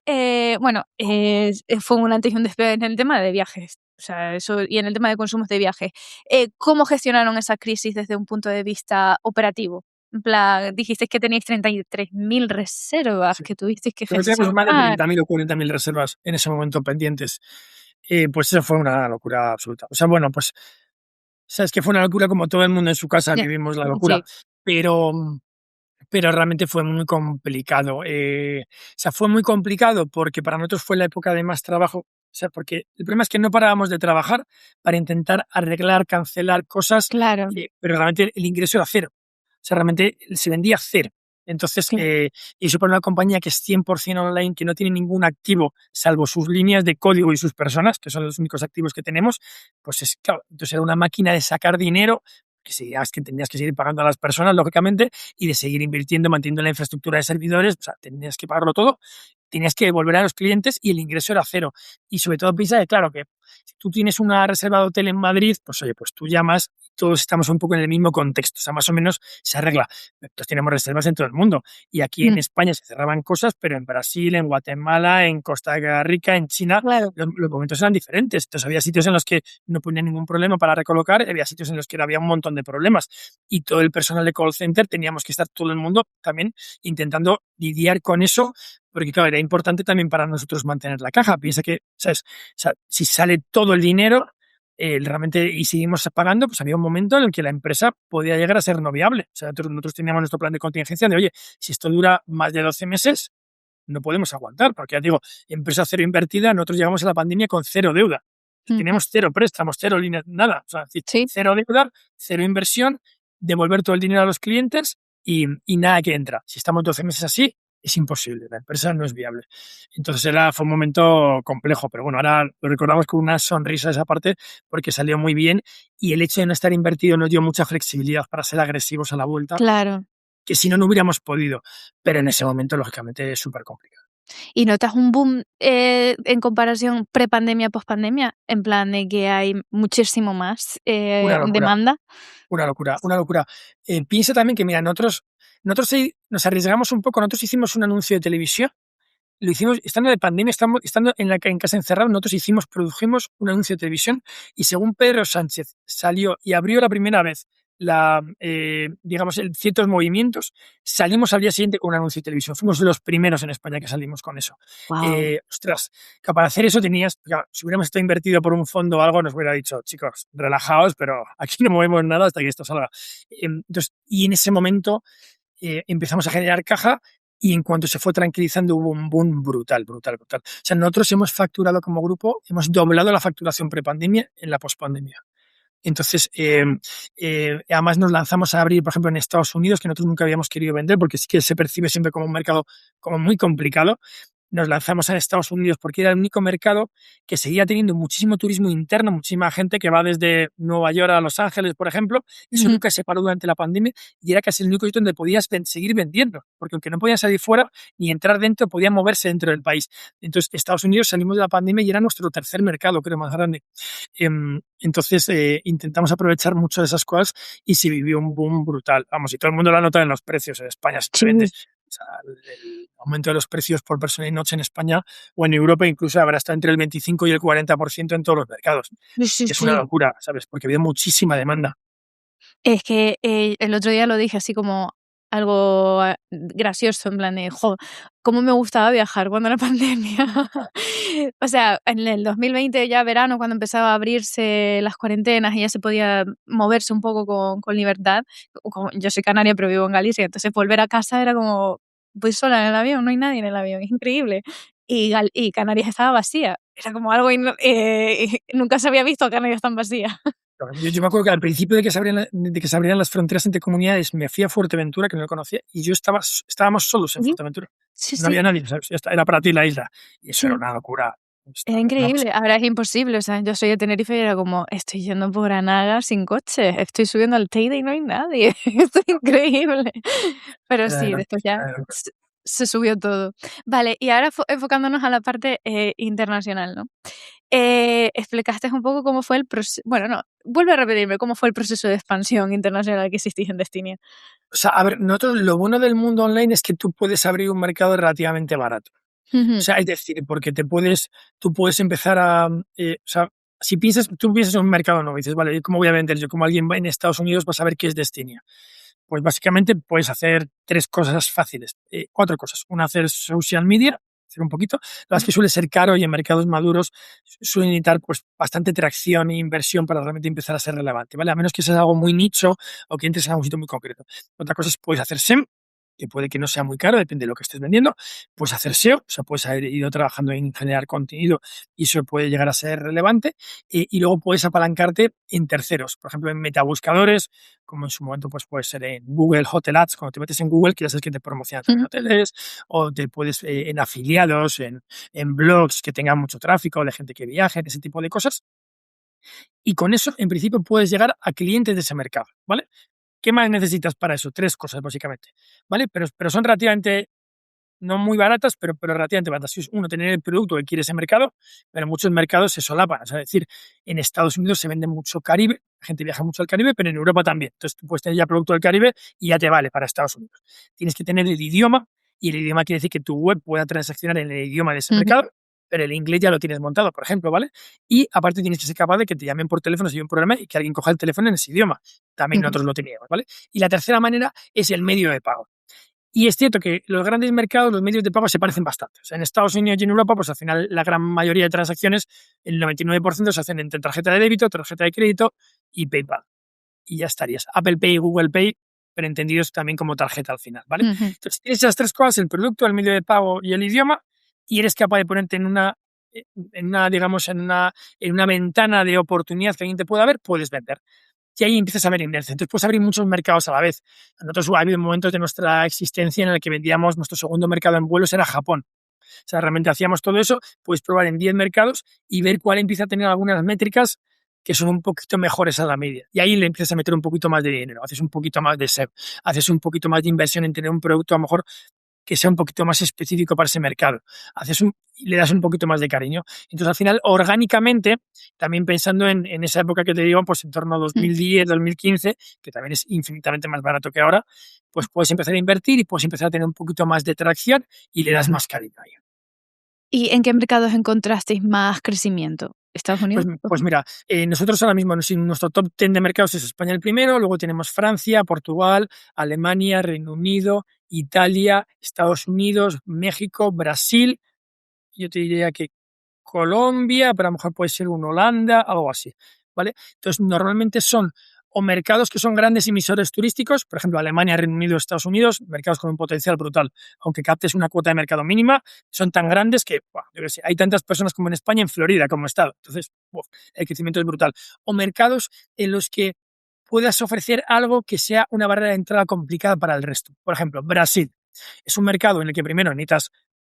Speaker 4: fue un antes y un después en el tema de viajes. O sea, eso, y en el tema de consumos de viajes. ¿Cómo gestionaron esa crisis desde un punto de vista operativo? En plan, dijiste que teníais 33.000 reservas que tuvisteis que
Speaker 1: Pero
Speaker 4: gestionar.
Speaker 1: teníamos más de 30.000 o 40.000 reservas en ese momento pendientes. Pues eso fue una locura absoluta. O sea, bueno, pues sabes que fue una locura como todo el mundo en su casa vivimos la locura.
Speaker 4: Sí.
Speaker 1: Pero realmente fue muy complicado. O sea, fue muy complicado porque para nosotros fue la época de más trabajo. O sea, porque el problema es que no parábamos de trabajar para intentar arreglar, cancelar cosas,
Speaker 4: Claro.
Speaker 1: pero realmente el ingreso era cero. O sea, realmente se vendía cero. Entonces, y eso para una compañía que es 100% online, que no tiene ningún activo, salvo sus líneas de código y sus personas, que son los únicos activos que tenemos, pues es claro, entonces era una máquina de sacar dinero, que tenías que seguir pagando a las personas, lógicamente, y de seguir invirtiendo, manteniendo la infraestructura de servidores, o sea, tenías que pagarlo todo, tenías que devolver a los clientes y el ingreso era cero. Y sobre todo piensa que, claro, que si tú tienes una reserva de hotel en Madrid, pues oye, pues tú llamas, todos estamos un poco en el mismo contexto, o sea, más o menos se arregla. Entonces tenemos reservas en todo el mundo. Y aquí en España se cerraban cosas, pero en Brasil, en Guatemala, en Costa Rica, en China,
Speaker 4: Claro.
Speaker 1: los momentos eran diferentes. Entonces había sitios en los que no ponía ningún problema para recolocar, había sitios en los que había un montón de problemas. Y todo el personal de call center teníamos que estar todo el mundo también intentando lidiar con eso, porque claro, era importante también para nosotros mantener la caja. Piensa que, ¿sabes? O sea, si sale todo el dinero realmente y seguimos pagando, pues había un momento en el que la empresa podía llegar a ser no viable. O sea, nosotros teníamos nuestro plan de contingencia de, oye, si esto dura más de 12 meses, no podemos aguantar, porque ya digo, empresa cero invertida, nosotros llegamos a la pandemia con cero deuda. Teníamos cero préstamos, cero líneas, nada. O sea,
Speaker 4: Sí.
Speaker 1: cero deuda, cero inversión, devolver todo el dinero a los clientes y nada que entra. Si estamos 12 meses así, es imposible, la empresa no es viable. Entonces fue un momento complejo, pero bueno, ahora lo recordamos con una sonrisa esa parte porque salió muy bien y el hecho de no estar invertido nos dio mucha flexibilidad para ser agresivos a la vuelta,
Speaker 4: Claro.
Speaker 1: que si no, no hubiéramos podido, pero en ese momento, lógicamente, es súper complicado.
Speaker 4: ¿Y notas un boom en comparación prepandemia, pospandemia? En plan de que hay muchísimo más
Speaker 1: Una locura.
Speaker 4: demanda.
Speaker 1: Una locura, una locura. Piensa también que, mira, nosotros ahí nos arriesgamos un poco. Nosotros hicimos un anuncio de televisión, lo hicimos estando de pandemia, estando en casa encerrado, nosotros produjimos un anuncio de televisión y según Pedro Sánchez salió y abrió la primera vez digamos, ciertos movimientos, salimos al día siguiente con un anuncio de televisión. Fuimos los primeros en España que salimos con eso.
Speaker 4: Wow.
Speaker 1: Ostras, que para hacer eso tenías, si hubiéramos estado invertido por un fondo o algo, nos hubiera dicho, chicos, relajaos, pero aquí no movemos nada hasta que esto salga. Entonces, y en ese momento empezamos a generar caja y en cuanto se fue tranquilizando hubo un boom brutal, brutal, brutal. O sea, nosotros hemos facturado como grupo, hemos doblado la facturación prepandemia en la pospandemia. Entonces, además nos lanzamos a abrir, por ejemplo, en Estados Unidos, que nosotros nunca habíamos querido vender porque sí que se percibe siempre como un mercado como muy complicado. Nos lanzamos a Estados Unidos porque era el único mercado que seguía teniendo muchísimo turismo interno, muchísima gente que va desde Nueva York a Los Ángeles, por ejemplo. Eso nunca se paró durante la pandemia y era casi el único sitio donde podías seguir vendiendo, porque aunque no podían salir fuera ni entrar dentro, podían moverse dentro del país. Entonces, Estados Unidos salimos de la pandemia y era nuestro tercer mercado, creo, más grande. Entonces, intentamos aprovechar mucho de esas cosas y se vivió un boom brutal. Vamos, y todo el mundo lo ha notado en los precios en España, simplemente. O sea, el aumento de los precios por persona y noche en España o en Europa incluso habrá estado entre el 25 y el 40% en todos los mercados.
Speaker 4: Sí,
Speaker 1: Es una
Speaker 4: sí.
Speaker 1: locura, ¿sabes? Porque había muchísima demanda.
Speaker 4: Es que el otro día lo dije así como algo gracioso, en plan de, jo, cómo me gustaba viajar cuando era pandemia. O sea, en el 2020 ya verano, cuando empezaba a abrirse las cuarentenas y ya se podía moverse un poco con libertad. Yo soy canaria, pero vivo en Galicia, entonces volver a casa era como, voy sola en el avión, no hay nadie en el avión, es increíble. Y Canarias estaba vacía. Era como algo, nunca se había visto Canarias tan vacía.
Speaker 1: Yo me acuerdo que al principio de que se abrieran las fronteras entre comunidades, me fui a Fuerteventura, que no lo conocía, y estábamos solos en
Speaker 4: Sí,
Speaker 1: Fuerteventura.
Speaker 4: sí,
Speaker 1: No había
Speaker 4: sí.
Speaker 1: nadie, ¿sabes? Era para ti la isla. Y eso
Speaker 4: Sí.
Speaker 1: era una locura.
Speaker 4: Era increíble, ahora es imposible, o sea, yo soy de Tenerife y era como, estoy yendo por Granada sin coche, estoy subiendo al Teide y no hay nadie, esto es increíble. Pero sí, después ya se subió todo. Vale, y ahora enfocándonos a la parte internacional, ¿no? Explicaste un poco cómo fue el proceso, bueno, no, vuelve a repetirme, cómo fue el proceso de expansión internacional que hiciste en Destinia.
Speaker 1: O sea, a ver, nosotros lo bueno del mundo online es que tú puedes abrir un mercado relativamente barato. O sea, es decir, porque tú puedes empezar o sea, si tú piensas en un mercado nuevo y dices, vale, ¿cómo voy a vender yo? Como alguien va en Estados Unidos va a saber qué es Destinia. Pues básicamente puedes hacer 3 cosas fáciles, 4 cosas. Una, hacer social media, hacer un poquito. Las que suele ser caro y en mercados maduros suelen necesitar pues bastante tracción e inversión para realmente empezar a ser relevante, ¿vale? A menos que sea algo muy nicho o que entres en algún sitio muy concreto. Otra cosa es puedes hacer SEM, que puede que no sea muy caro, depende de lo que estés vendiendo. Puedes hacer SEO, o sea, puedes haber ido trabajando en generar contenido y eso puede llegar a ser relevante. Y luego puedes apalancarte en terceros, por ejemplo, en metabuscadores, como en su momento pues puede ser en Google Hotel Ads, cuando te metes en Google, que ya sabes que te promocionan también hoteles, o te puedes en afiliados, en blogs que tengan mucho tráfico, de gente que viaje, ese tipo de cosas. Y con eso, en principio, puedes llegar a clientes de ese mercado, ¿vale? ¿Qué más necesitas para eso? 3 cosas, básicamente, ¿vale? Pero son relativamente no muy baratas, pero relativamente baratas. Uno, tener el producto que quiere ese mercado, pero en muchos mercados se solapan. Es decir, en Estados Unidos se vende mucho Caribe, la gente viaja mucho al Caribe, pero en Europa también. Entonces tú puedes tener ya producto del Caribe y ya te vale para Estados Unidos. Tienes que tener el idioma, y el idioma quiere decir que tu web pueda transaccionar en el idioma de ese mercado, pero el inglés ya lo tienes montado, por ejemplo, ¿vale? Y aparte tienes que ser capaz de que te llamen por teléfono si hay un problema y que alguien coja el teléfono en ese idioma. También nosotros lo teníamos, ¿vale? Y la tercera manera es el medio de pago. Y es cierto que los grandes mercados, los medios de pago se parecen bastante. O sea, en Estados Unidos y en Europa, pues al final la gran mayoría de transacciones, el 99% se hacen entre tarjeta de débito, tarjeta de crédito y PayPal. Y ya estarías. Apple Pay y Google Pay, pero entendidos también como tarjeta al final, ¿vale? Entonces, tienes esas tres cosas, el producto, el medio de pago y el idioma, y eres capaz de ponerte digamos, en una ventana de oportunidad que alguien te pueda ver, puedes vender. Y ahí empiezas a ver inercia. Entonces puedes abrir muchos mercados a la vez. Nosotros ha habido momentos de nuestra existencia en el que vendíamos, nuestro segundo mercado en vuelos era Japón. O sea, realmente hacíamos todo eso, puedes probar en 10 mercados y ver cuál empieza a tener algunas métricas que son un poquito mejores a la media. Y ahí le empiezas a meter un poquito más de dinero, haces un poquito más de SEO, haces un poquito más de inversión en tener un producto a lo mejor que sea un poquito más específico para ese mercado. Le das un poquito más de cariño. Entonces, al final, orgánicamente, también pensando en esa época que te digo, pues en torno a 2010, 2015, que también es infinitamente más barato que ahora, pues puedes empezar a invertir y puedes empezar a tener un poquito más de tracción y le das más cariño ahí.
Speaker 4: ¿Y en qué mercados encontrasteis más crecimiento? ¿Estados Unidos?
Speaker 1: Pues mira, nosotros ahora mismo nuestro top 10 de mercados es España el primero, luego tenemos Francia, Portugal, Alemania, Reino Unido, Italia, Estados Unidos, México, Brasil. Yo te diría que Colombia, pero a lo mejor puede ser un Holanda, algo así, ¿vale? Entonces, normalmente son o mercados que son grandes emisores turísticos, por ejemplo, Alemania, Reino Unido, Estados Unidos, mercados con un potencial brutal, aunque captes una cuota de mercado mínima, son tan grandes que, yo qué sé, hay tantas personas como en España, en Florida, como estado. Entonces, el crecimiento es brutal. O mercados en los que puedas ofrecer algo que sea una barrera de entrada complicada para el resto. Por ejemplo, Brasil es un mercado en el que primero necesitas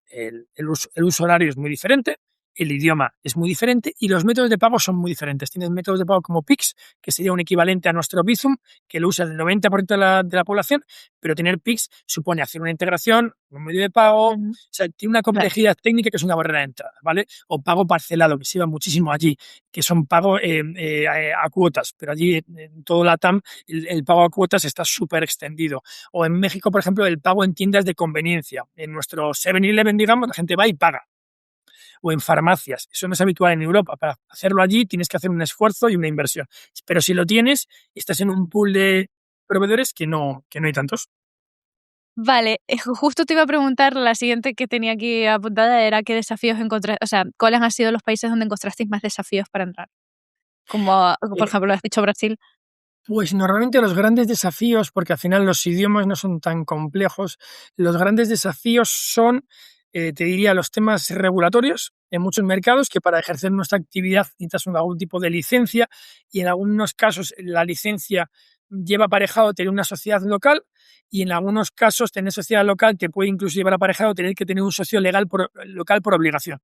Speaker 1: el uso horario es muy diferente, el idioma es muy diferente y los métodos de pago son muy diferentes. Tienes métodos de pago como Pix, que sería un equivalente a nuestro Bizum, que lo usa el 90% de la población, pero tener Pix supone hacer una integración, un medio de pago, o sea, tiene una complejidad técnica que es una barrera de entrada, ¿vale? O pago parcelado, que se lleva muchísimo allí, que son pago a cuotas, pero allí en todo la TAM el pago a cuotas está súper extendido. O en México, por ejemplo, el pago en tiendas de conveniencia. En nuestro 7-Eleven, digamos, la gente va y paga. O en farmacias. Eso no es habitual en Europa. Para hacerlo allí tienes que hacer un esfuerzo y una inversión. Pero si lo tienes, estás en un pool de proveedores que no hay tantos.
Speaker 4: Vale, justo te iba a preguntar, la siguiente que tenía aquí apuntada era qué desafíos encontraste, o sea, cuáles han sido los países donde encontrasteis más desafíos para entrar. Como, por ejemplo, has dicho Brasil.
Speaker 1: Pues normalmente los grandes desafíos, porque al final los idiomas no son tan complejos, los grandes desafíos son, te diría, los temas regulatorios en muchos mercados, que para ejercer nuestra actividad necesitas algún tipo de licencia y en algunos casos la licencia lleva aparejado tener una sociedad local y en algunos casos tener sociedad local te puede incluso llevar aparejado tener que tener un socio local por obligación.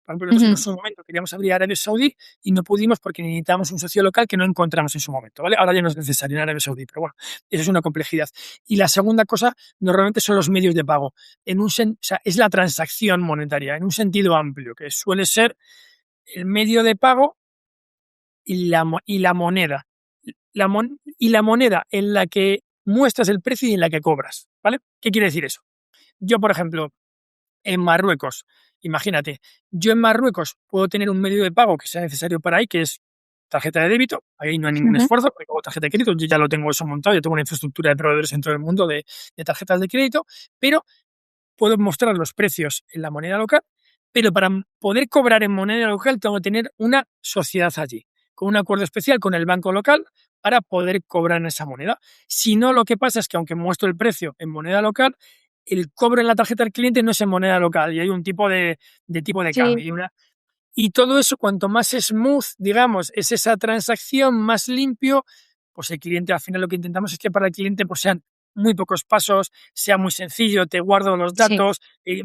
Speaker 1: Por ejemplo, nosotros en su momento queríamos abrir Arabia Saudí y no pudimos porque necesitábamos un socio local que no encontramos en su momento, ¿vale? Ahora ya no es necesario en Arabia Saudí, pero bueno, eso es una complejidad. Y la segunda cosa normalmente son los medios de pago. O sea, es la transacción monetaria en un sentido amplio, que suele ser el medio de pago y la moneda. Y la moneda en la que muestras el precio y en la que cobras, ¿vale? ¿Qué quiere decir eso? Yo, por ejemplo, en Marruecos, imagínate, yo en Marruecos puedo tener un medio de pago que sea necesario para ahí, que es tarjeta de débito, ahí no hay ningún esfuerzo, porque como tarjeta de crédito, yo ya lo tengo eso montado, yo tengo una infraestructura de proveedores en todo el mundo de tarjetas de crédito, pero puedo mostrar los precios en la moneda local, pero para poder cobrar en moneda local tengo que tener una sociedad allí, con un acuerdo especial con el banco local para poder cobrar en esa moneda. Si no, lo que pasa es que aunque muestro el precio en moneda local, el cobro en la tarjeta del cliente no es en moneda local y hay un tipo de
Speaker 4: Sí.
Speaker 1: cambio. Y todo eso, cuanto más smooth, digamos, es esa transacción, más limpio, pues el cliente, al final lo que intentamos es que para el cliente pues sean muy pocos pasos, sea muy sencillo, te guardo los
Speaker 4: Sí.
Speaker 1: datos,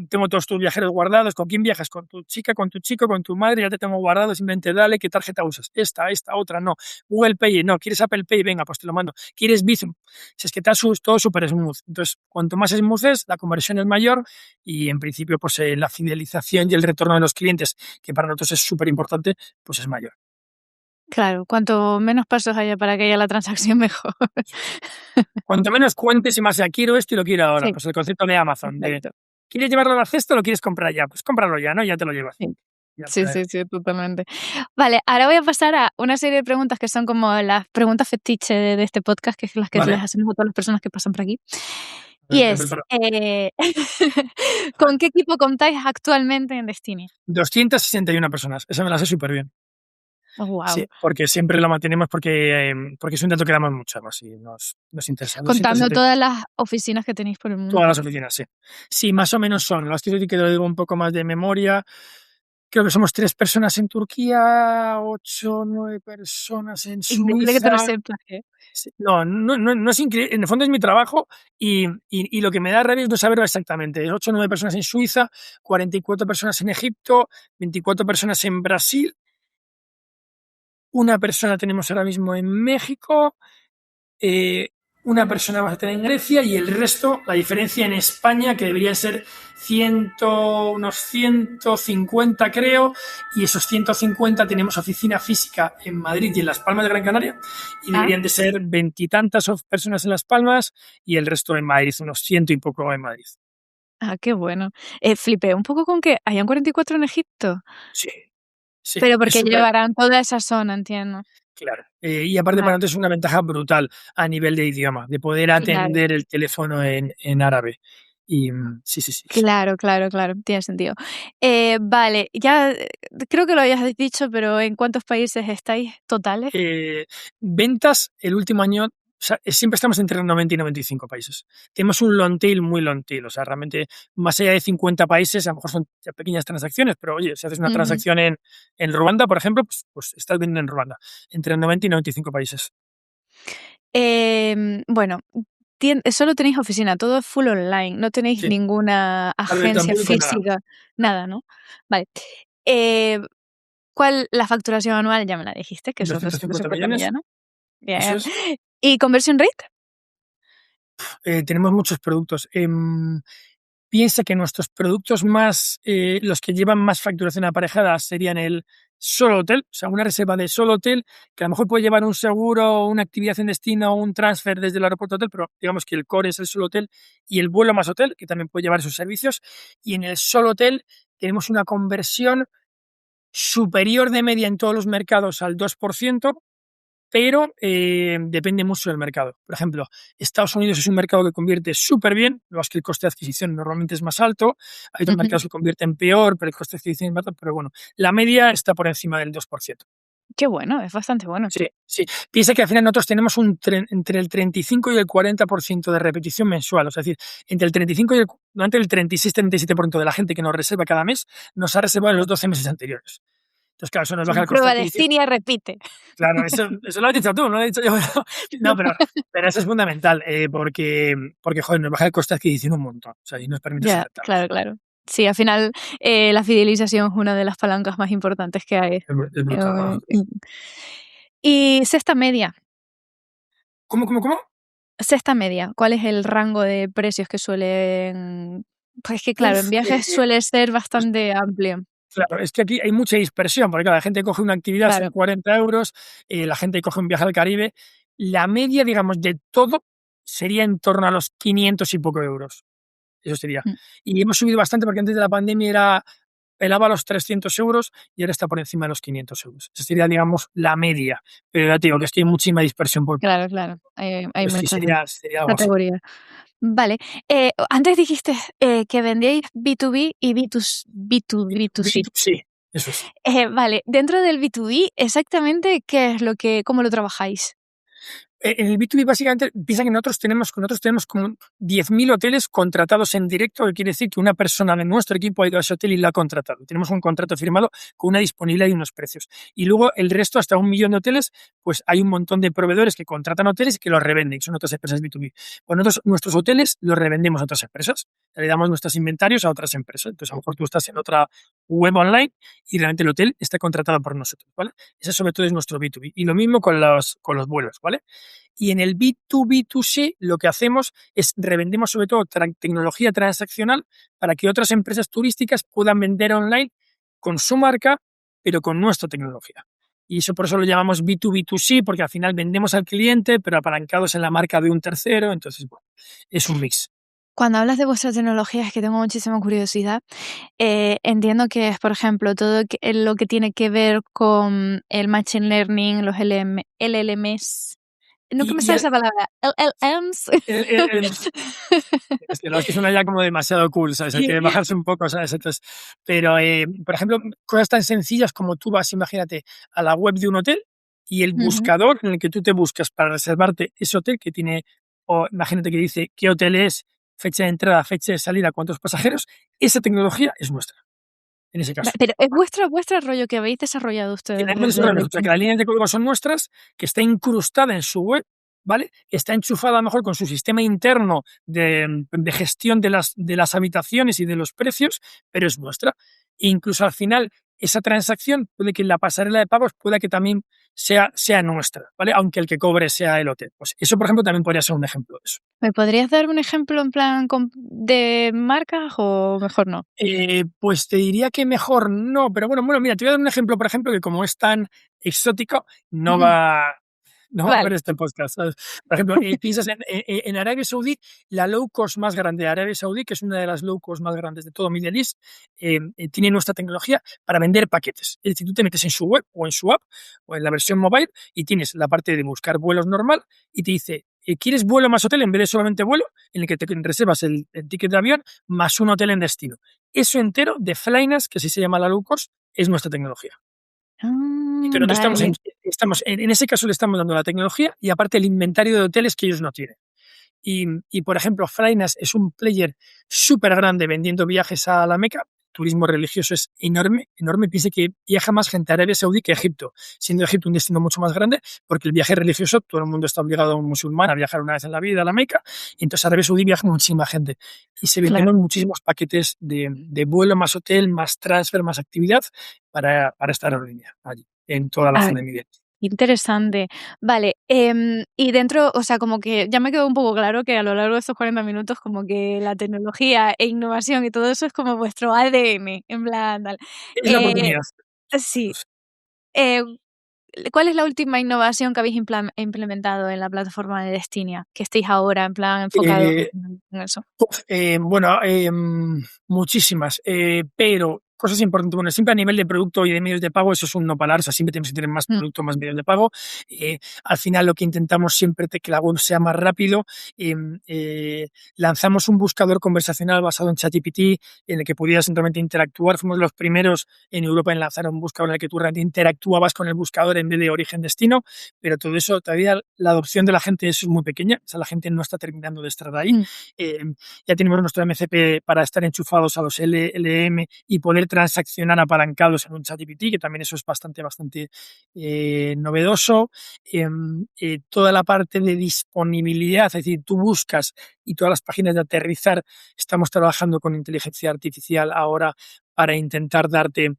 Speaker 1: tengo todos tus viajeros guardados, ¿con quién viajas? Con tu chica, con tu chico, con tu madre, ya te tengo guardado, simplemente dale, ¿qué tarjeta usas? Esta, otra, no. Google Pay, no. ¿Quieres Apple Pay? Venga, pues te lo mando. ¿Quieres Bizum? Si es que está todo súper smooth. Entonces, cuanto más smooth es, la conversión es mayor y en principio, pues la fidelización y el retorno de los clientes, que para nosotros es súper importante, pues es mayor.
Speaker 4: Claro, cuanto menos pasos haya para que haya la transacción, mejor.
Speaker 1: Cuanto menos cuentes y más ya quiero esto y lo quiero ahora.
Speaker 4: Sí,
Speaker 1: Pues el concepto de Amazon, de
Speaker 4: exacto.
Speaker 1: ¿quieres llevarlo a la cesta o lo quieres comprar ya? Pues cómpralo ya, ¿no? Ya te lo llevas.
Speaker 4: Sí.
Speaker 1: Ya
Speaker 4: Sí,
Speaker 1: está.
Speaker 4: sí, sí, totalmente. Vale, ahora voy a pasar a una serie de preguntas que son como las preguntas fetiche de este podcast, que es las que les
Speaker 1: Vale,
Speaker 4: hacemos a todas las personas que pasan por aquí.
Speaker 1: me
Speaker 4: Y
Speaker 1: me
Speaker 4: es,
Speaker 1: preparo.
Speaker 4: ¿con qué equipo contáis actualmente en Destiny?
Speaker 1: 261 personas, esa me la sé súper bien.
Speaker 4: Oh,
Speaker 1: Sí,
Speaker 4: wow.
Speaker 1: porque siempre lo mantenemos porque es un dato que damos mucho más y nos interesa.
Speaker 4: Contando
Speaker 1: 270
Speaker 4: todas las oficinas que tenéis por el
Speaker 1: todas
Speaker 4: mundo.
Speaker 1: las oficinas, sí. Sí, más o menos son. Las que te lo digo un poco más de memoria. Creo que somos 3 personas en Turquía, 8 o 9 personas en
Speaker 4: Increíble que te lo
Speaker 1: Suiza.
Speaker 4: sepas, ¿eh?
Speaker 1: Sí, no es increíble. En el fondo es mi trabajo y lo que me da rabia es no saberlo exactamente. 8 o 9 personas en Suiza, 44 personas en Egipto, 24 personas en Brasil, una persona tenemos ahora mismo en México, eh, una persona vamos a tener en Grecia y el resto, la diferencia en España, que deberían ser unos 150 creo, y esos 150 tenemos oficina física en Madrid y en Las Palmas de Gran Canaria, y
Speaker 4: Ah,
Speaker 1: deberían de ser veintitantas personas en Las Palmas y el resto en Madrid, unos 100 y poco en Madrid.
Speaker 4: qué bueno. Flipé un poco con que hayan 44 en Egipto,
Speaker 1: Sí, sí,
Speaker 4: pero
Speaker 1: es
Speaker 4: porque
Speaker 1: súper.
Speaker 4: llevarán toda esa zona, entiendo.
Speaker 1: Claro. Y aparte para
Speaker 4: Vale,
Speaker 1: nosotros es una ventaja brutal a nivel de idioma, de poder
Speaker 4: claro.
Speaker 1: atender el teléfono en árabe. Y sí, sí, sí.
Speaker 4: Claro, claro, claro, tiene sentido. Vale, ya creo que lo habías dicho, pero ¿en cuántos países estáis totales?
Speaker 1: Ventas el último año, o sea, siempre estamos entre 90 y 95 países. Tenemos un long tail muy long tail, o sea, realmente más allá de 50 países, a lo mejor son pequeñas transacciones, pero oye, si haces una
Speaker 4: Ujú.
Speaker 1: transacción en Ruanda, por ejemplo, pues estás vendiendo en Ruanda, entre 90 y 95 países.
Speaker 4: Bueno, solo tenéis oficina, todo es full online, no tenéis
Speaker 1: Sí,
Speaker 4: ninguna
Speaker 1: abierto en
Speaker 4: agencia
Speaker 1: público nada.
Speaker 4: física, nada, ¿no? Vale. Eh, ¿Cuál la facturación anual? Ya me la dijiste, que son
Speaker 1: 250
Speaker 4: 250
Speaker 1: millones,
Speaker 4: millones.
Speaker 1: eso
Speaker 4: Bien.
Speaker 1: es.
Speaker 4: ¿Y conversion rate?
Speaker 1: Tenemos muchos productos. Piensa que nuestros productos los que llevan más facturación aparejada serían el solo hotel, o sea, una reserva de solo hotel, que a lo mejor puede llevar un seguro, una actividad en destino o un transfer desde el aeropuerto a hotel, pero digamos que el core es el solo hotel y el vuelo más hotel, que también puede llevar esos servicios. Y en el solo hotel tenemos una conversión superior de media en todos los mercados al 2%, pero depende mucho del mercado. Por ejemplo, Estados Unidos es un mercado que convierte súper bien, lo que es que el coste de adquisición normalmente es más alto, hay otros
Speaker 4: Ujú.
Speaker 1: mercados que convierten peor, pero el coste de adquisición es más alto, pero bueno, la media está por encima del 2%.
Speaker 4: Qué bueno, es bastante bueno.
Speaker 1: Sí, sí. Piensa que al final nosotros tenemos entre el 35 y el 40% de repetición mensual, o sea, es decir, entre el 35 y durante el 36-37% de la gente que nos reserva cada mes nos ha reservado en los 12 meses anteriores. Entonces, claro, eso nos baja el coste de
Speaker 4: Prueba
Speaker 1: adquisición.
Speaker 4: Destiny repite.
Speaker 1: Claro, eso lo has dicho tú, no lo he dicho yo. No, pero eso es fundamental, porque, joder, nos baja el coste de adquisición un montón, o sea, y nos permite ser
Speaker 4: Ya, claro,
Speaker 1: rentables.
Speaker 4: claro. Sí, al final, la fidelización es una de las palancas más importantes que hay.
Speaker 1: Es brutal para nosotros.
Speaker 4: Y cesta media.
Speaker 1: ¿Cómo?
Speaker 4: Cesta media, ¿cuál es el rango de precios que suelen? Pues es que claro, en
Speaker 1: Uf,
Speaker 4: viajes suele ser
Speaker 1: pues
Speaker 4: bastante amplio.
Speaker 1: claro, es que aquí hay mucha dispersión, porque claro, la gente coge una actividad, son
Speaker 4: Claro.
Speaker 1: 40 euros, la gente coge un viaje al Caribe. La media, digamos, de todo sería en torno a los 500 y poco euros. Eso sería.
Speaker 4: Mm.
Speaker 1: Y hemos subido bastante porque antes de la pandemia pelaba los 300 euros y ahora está por encima de los 500 euros. Esa sería, digamos, la media. Pero ya te digo que es que hay muchísima dispersión por
Speaker 4: Claro, claro. Hay
Speaker 1: pero sí,
Speaker 4: muchas
Speaker 1: sería algo así.
Speaker 4: categorías. Vale. Antes dijiste, que vendíais B2B y B2C.
Speaker 1: Sí, eso es.
Speaker 4: Vale, dentro del B2B, exactamente, ¿qué es cómo lo trabajáis?
Speaker 1: En el B2B básicamente piensa que nosotros tenemos como 10.000 hoteles contratados en directo, que quiere decir que una persona de nuestro equipo ha ido a ese hotel y lo ha contratado. Tenemos un contrato firmado con una disponibilidad y unos precios. Y luego el resto, hasta 1 millón de hoteles, pues hay un montón de proveedores que contratan hoteles y que los revenden, son otras empresas B2B. Pues nosotros nuestros hoteles los revendemos a otras empresas, le damos nuestros inventarios a otras empresas. Entonces a lo mejor tú estás en otra web online y realmente el hotel está contratado por nosotros, ¿vale? Ese sobre todo es nuestro B2B. Y lo mismo con los vuelos, ¿vale? Y en el B2B2C lo que hacemos es revendemos sobre todo tecnología transaccional para que otras empresas turísticas puedan vender online con su marca, pero con nuestra tecnología. Y eso por eso lo llamamos B2B2C, porque al final vendemos al cliente, pero apalancados en la marca de un tercero. Entonces, bueno, es un mix.
Speaker 4: Cuando hablas de vuestra tecnología, es que tengo muchísima curiosidad. Entiendo que es, por ejemplo, todo lo que tiene que ver con el Machine Learning, los LLMs. Nunca me
Speaker 1: Y
Speaker 4: sale esa palabra. LLMs.
Speaker 1: es que suena ya como demasiado cool, ¿sabes? Hay que bajarse un poco, ¿sabes? Entonces, pero, por ejemplo, cosas tan sencillas como tú vas, imagínate, a la web de un hotel y el
Speaker 4: Ujú.
Speaker 1: buscador en el que tú te buscas para reservarte ese hotel que tiene, o imagínate que dice qué hotel es, fecha de entrada, fecha de salida, cuántos pasajeros, esa tecnología es nuestra, en ese caso.
Speaker 4: Pero es vuestro rollo que habéis desarrollado ustedes.
Speaker 1: O sea, que las líneas de código son nuestras, que está incrustada en su web, ¿vale? Está enchufada a lo mejor con su sistema interno de gestión de las habitaciones y de los precios, pero es nuestra. E incluso al final, esa transacción puede que en la pasarela de pagos pueda que también sea nuestra, ¿vale? Aunque el que cobre sea el hotel. Pues eso, por ejemplo, también podría ser un ejemplo de eso.
Speaker 4: ¿Me podrías dar un ejemplo en plan de marcas o mejor no?
Speaker 1: Pues te diría que mejor no, pero bueno, mira, te voy a dar un ejemplo, por ejemplo, que como es tan exótico, no
Speaker 4: Ujú.
Speaker 1: va, no va a
Speaker 4: Vale.
Speaker 1: ver este podcast, ¿sabes? Por ejemplo, piensas en Arabia Saudí, la low cost más grande de Arabia Saudí, que es una de las low cost más grandes de todo Middle East, tiene nuestra tecnología para vender paquetes. Es decir, tú te metes en su web o en su app o en la versión mobile y tienes la parte de buscar vuelos normal y te dice, ¿quieres vuelo más hotel en vez de solamente vuelo? En el que te reservas el ticket de avión más un hotel en destino. Eso entero de Flynas, que así se llama la low cost, es nuestra tecnología. Entonces nosotros
Speaker 4: Vale.
Speaker 1: estamos en ese caso le estamos dando la tecnología y aparte el inventario de hoteles que ellos no tienen. Y por ejemplo, Flynas es un player súper grande vendiendo viajes a la Meca. Turismo religioso es enorme, enorme. Piense que viaja más gente a Arabia Saudí que a Egipto, siendo Egipto un destino mucho más grande, porque el viaje religioso, todo el mundo está obligado a un musulmán a viajar una vez en la vida a la Meca, y entonces a Arabia Saudí viaja muchísima gente. Y se
Speaker 4: Claro.
Speaker 1: venden muchísimos paquetes de vuelo, más hotel, más transfer, más actividad para estar en línea allí, en toda la
Speaker 4: Ah,
Speaker 1: zona de Middle East.
Speaker 4: interesante. Vale, y dentro, o sea, como que ya me quedó un poco claro que a lo largo de estos 40 minutos, como que la tecnología e innovación y todo eso es como vuestro ADN, en plan tal.
Speaker 1: Es la oportunidad.
Speaker 4: Sí, eh, ¿cuál es la última innovación que habéis implementado en la plataforma de Destinia? Que estéis ahora en plan enfocados
Speaker 1: Eh,
Speaker 4: en eso.
Speaker 1: Bueno, muchísimas, pero cosas importantes. Bueno, siempre a nivel de producto y de medios de pago, eso es un no parar. O sea, siempre tenemos que tener más
Speaker 4: Mm.
Speaker 1: producto, más medios de pago. Al final, lo que intentamos siempre es que la web sea más rápido. Lanzamos un buscador conversacional basado en ChatGPT en el que pudieras simplemente interactuar. Fuimos los primeros en Europa en lanzar un buscador en el que tú realmente interactuabas con el buscador en vez de origen-destino. Pero todo eso, todavía la adopción de la gente es muy pequeña. O sea, la gente no está terminando de estar ahí.
Speaker 4: Mm.
Speaker 1: Ya tenemos nuestro MCP para estar enchufados a los LLM y poder transaccionar apalancados en un ChatGPT, que también eso es bastante novedoso. Toda la parte de disponibilidad, es decir, tú buscas y todas las páginas de aterrizar, estamos trabajando con inteligencia artificial ahora para intentar darte,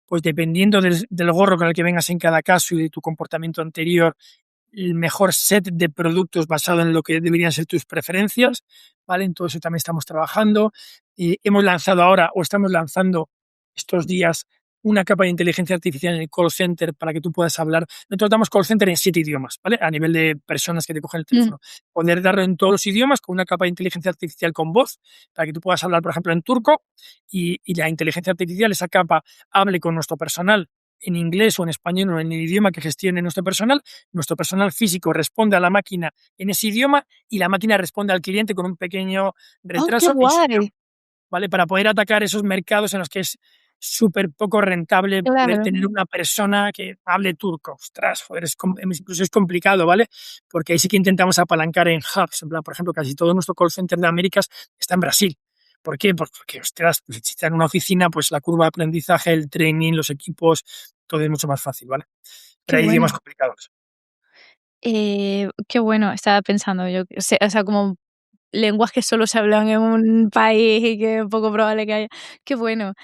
Speaker 1: pues dependiendo del gorro con el que vengas en cada caso y de tu comportamiento anterior, el mejor set de productos basado en lo que deberían ser tus preferencias, ¿vale? En todo eso también estamos trabajando. Hemos lanzado ahora, o estamos lanzando estos días, una capa de inteligencia artificial en el call center para que tú puedas hablar. Nosotros damos call center en 7 idiomas, ¿vale? A nivel de personas que te cogen el teléfono. Poder darlo en todos los idiomas con una capa de inteligencia artificial con voz, para que tú puedas hablar, por ejemplo, en turco y la inteligencia artificial, esa capa, hable con nuestro personal en inglés o en español o en el idioma que gestione nuestro personal físico responde a la máquina en ese idioma y la máquina responde al cliente con un pequeño
Speaker 4: ¡Oh, qué
Speaker 1: retraso,
Speaker 4: guay!
Speaker 1: ¿vale? Para poder atacar esos mercados en los que es súper poco rentable poder
Speaker 4: Claro.
Speaker 1: tener una persona que hable turco. Ostras, joder, incluso es complicado, ¿vale? Porque ahí sí que intentamos apalancar en hubs. En plan, por ejemplo, casi todo nuestro call center de Américas está en Brasil. ¿Por qué? Pues porque, ostras, pues si está en una oficina, pues la curva de aprendizaje, el training, los equipos, todo es mucho más fácil, ¿vale?
Speaker 4: Qué
Speaker 1: Pero hay idiomas
Speaker 4: bueno.
Speaker 1: complicados.
Speaker 4: Qué bueno, estaba pensando yo, o sea, como lenguas que solo se hablan en un país y que es poco probable que haya. Qué bueno.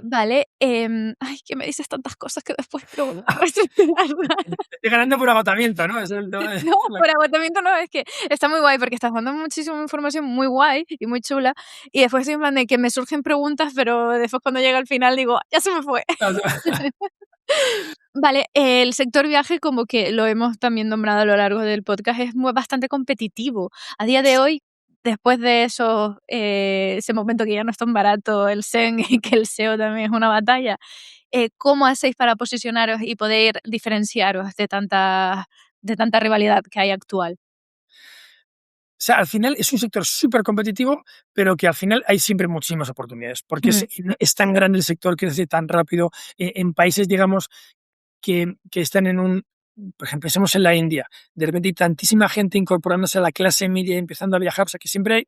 Speaker 4: Vale, ay, que me dices tantas cosas que después quiero volver a reestructurarlas.
Speaker 1: Estoy ganando por agotamiento, ¿no? Es el,
Speaker 4: No, por agotamiento no, es que está muy guay porque estás dando muchísima información muy guay y muy chula, y después estoy en plan de que me surgen preguntas, pero después cuando llega al final digo: "Ya se me fue". Vale, el sector viaje, como que lo hemos también nombrado a lo largo del podcast, es bastante competitivo. A día de hoy, después de ese momento que ya no es tan barato el SEM y que el SEO también es una batalla, ¿cómo hacéis para posicionaros y poder diferenciaros de tanta rivalidad que hay actual?
Speaker 1: O sea, al final es un sector súper competitivo, pero que al final hay siempre muchísimas oportunidades, porque
Speaker 4: Mm,
Speaker 1: es tan grande el sector, crece tan rápido en países, digamos, que están en un, por ejemplo, pensemos en la India, de repente hay tantísima gente incorporándose a la clase media y empezando a viajar, o sea que siempre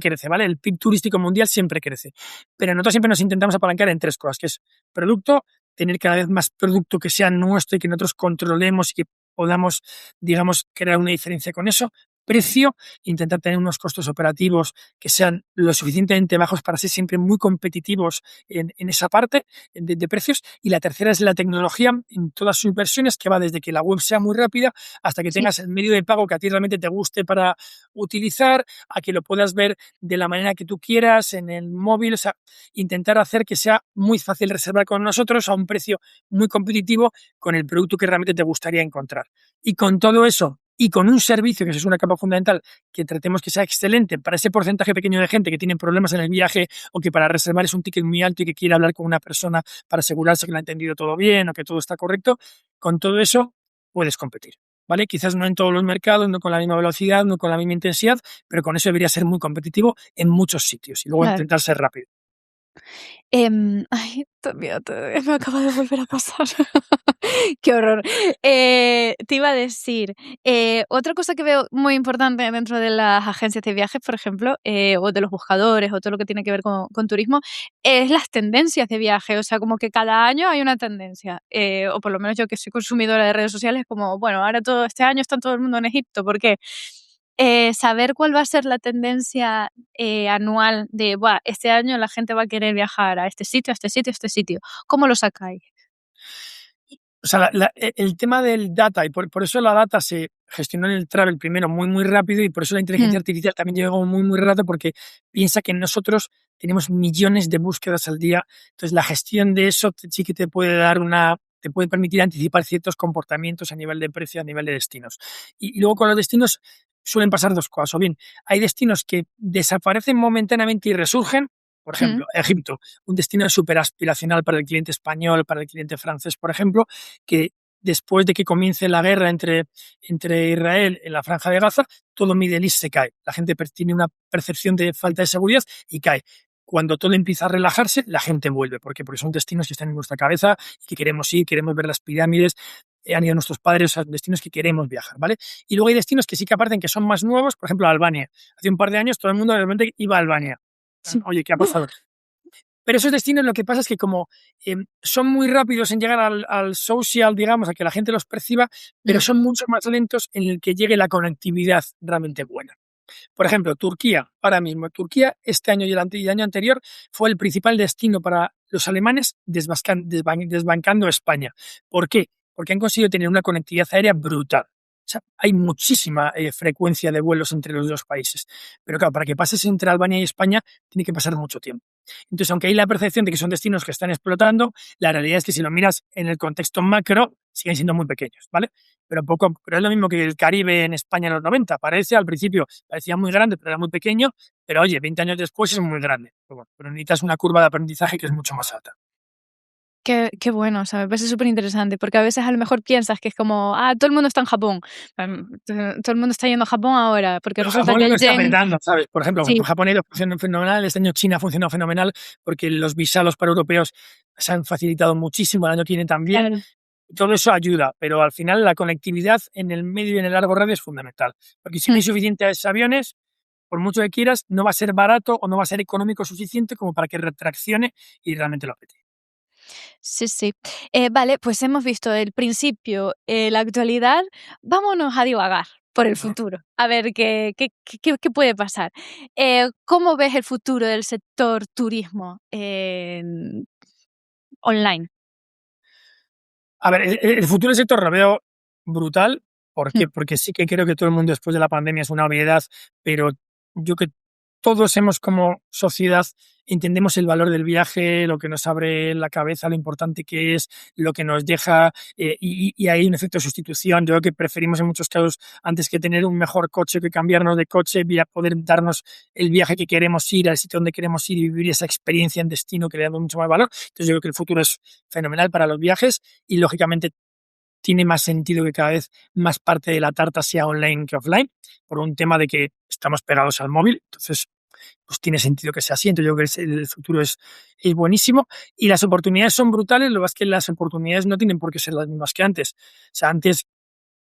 Speaker 1: crece, ¿vale? El PIB turístico mundial siempre crece, pero nosotros siempre nos intentamos apalancar en tres cosas, que es producto, tener cada vez más producto que sea nuestro y que nosotros controlemos y que podamos, digamos, crear una diferencia con eso. Precio, intentar tener unos costos operativos que sean lo suficientemente bajos para ser siempre muy competitivos en esa parte de precios. Y la tercera es la tecnología en todas sus versiones, que va desde que la web sea muy rápida hasta que
Speaker 4: sí,
Speaker 1: tengas el medio de pago que a ti realmente te guste para utilizar, a que lo puedas ver de la manera que tú quieras en el móvil. O sea, intentar hacer que sea muy fácil reservar con nosotros a un precio muy competitivo con el producto que realmente te gustaría encontrar. Y con todo eso y con un servicio, que eso es una capa fundamental, que tratemos que sea excelente para ese porcentaje pequeño de gente que tiene problemas en el viaje o que para reservar es un ticket muy alto y que quiere hablar con una persona para asegurarse que lo ha entendido todo bien o que todo está correcto, con todo eso puedes competir. ¿Vale? Quizás no en todos los mercados, no con la misma velocidad, no con la misma intensidad, pero con eso debería ser muy competitivo en muchos sitios y luego
Speaker 4: claro.
Speaker 1: intentar ser rápido.
Speaker 4: Ay, también me acaba de volver a pasar. Qué horror. Te iba a decir, otra cosa que veo muy importante dentro de las agencias de viajes, por ejemplo, o de los buscadores, o todo lo que tiene que ver con turismo, es las tendencias de viaje. O sea, como que cada año hay una tendencia, o por lo menos yo que soy consumidora de redes sociales, como, bueno, ahora todo este año está todo el mundo en Egipto, ¿por qué? Saber cuál va a ser la tendencia anual de, buah, este año la gente va a querer viajar a este sitio, a este sitio, a este sitio. ¿Cómo lo sacáis?
Speaker 1: O sea, el tema del data, y por eso la data se gestionó en el travel primero muy, muy rápido, y por eso la inteligencia
Speaker 4: Mm,
Speaker 1: artificial también llegó muy, muy rápido, porque piensa que nosotros tenemos millones de búsquedas al día. Entonces, la gestión de eso sí que te puede dar te puede permitir anticipar ciertos comportamientos a nivel de precio, a nivel de destinos. Y luego con los destinos suelen pasar dos cosas. O bien, hay destinos que desaparecen momentáneamente y resurgen. Por
Speaker 4: mm,
Speaker 1: ejemplo, Egipto, un destino súper aspiracional para el cliente español, para el cliente francés, por ejemplo, que después de que comience la guerra entre Israel en la Franja de Gaza, todo Middle East se cae. La gente tiene una percepción de falta de seguridad y cae. Cuando todo empieza a relajarse, la gente vuelve. ¿Por qué? Porque son destinos que están en nuestra cabeza y que queremos ir, queremos ver las pirámides, han ido nuestros padres, o sea, destinos que queremos viajar, ¿vale? Y luego hay destinos que sí que aparecen que son más nuevos, por ejemplo, Albania. Hace un par de años todo el mundo realmente iba a Albania.
Speaker 4: sí.
Speaker 1: Oye, ¿qué ha pasado? Pero esos destinos lo que pasa es que como son muy rápidos en llegar al social, digamos, a que la gente los perciba, pero
Speaker 4: Mm,
Speaker 1: son mucho más lentos en el que llegue la conectividad realmente buena. Por ejemplo, Turquía, ahora mismo, Turquía este año y el año anterior fue el principal destino para los alemanes desbancando a España. ¿Por qué? Porque han conseguido tener una conectividad aérea brutal. O sea, hay muchísima frecuencia de vuelos entre los dos países. Pero claro, para que pases entre Albania y España tiene que pasar mucho tiempo. Entonces, aunque hay la percepción de que son destinos que están explotando, la realidad es que si lo miras en el contexto macro, siguen siendo muy pequeños, ¿vale? Pero es lo mismo que el Caribe en España en los 90. Parece, al principio, parecía muy grande, pero era muy pequeño, pero oye, 20 años después es muy grande. Pero necesitas una curva de aprendizaje que es mucho más alta.
Speaker 4: Qué bueno, o sea, me parece súper interesante, porque a veces a lo mejor piensas que es como, todo el mundo está en Japón, todo el mundo está yendo a Japón ahora, porque
Speaker 1: Pero
Speaker 4: resulta
Speaker 1: Japón
Speaker 4: que
Speaker 1: lo
Speaker 4: el
Speaker 1: está
Speaker 4: yen,
Speaker 1: petando, ¿sabes? Por ejemplo,
Speaker 4: sí,
Speaker 1: Japón ha ido funcionando fenomenal, este año China ha funcionado fenomenal porque los visados para europeos se han facilitado muchísimo, el año que viene también.
Speaker 4: claro.
Speaker 1: Todo eso ayuda, pero al final la conectividad en el medio y en el largo radio es fundamental. Porque si no
Speaker 4: Mm,
Speaker 1: hay suficientes aviones, por mucho que quieras, no va a ser barato o no va a ser económico suficiente como para que retraccione y realmente lo pete.
Speaker 4: sí, sí. Vale, pues hemos visto el principio, la actualidad, vámonos a divagar por el futuro, a ver qué puede pasar. ¿Cómo ves el futuro del sector turismo online?
Speaker 1: A ver, el futuro del sector lo veo brutal. ¿Por
Speaker 4: Mm,
Speaker 1: qué? Porque sí que creo que todo el mundo después de la pandemia es una obviedad, pero yo que todos hemos como sociedad entendemos el valor del viaje, lo que nos abre la cabeza, lo importante que es, lo que nos deja, y hay un efecto de sustitución. Yo creo que preferimos en muchos casos, antes que tener un mejor coche, que cambiarnos de coche, poder darnos el viaje que queremos ir, al sitio donde queremos ir y vivir esa experiencia en destino que le damos mucho más valor. Entonces yo creo que el futuro es fenomenal para los viajes y lógicamente tiene más sentido que cada vez más parte de la tarta sea online que offline, por un tema de que estamos pegados al móvil. Entonces, pues tiene sentido que sea así. Entonces, yo creo que el futuro es buenísimo y las oportunidades son brutales. Lo que pasa es que las oportunidades no tienen por qué ser las mismas que antes. O sea, antes,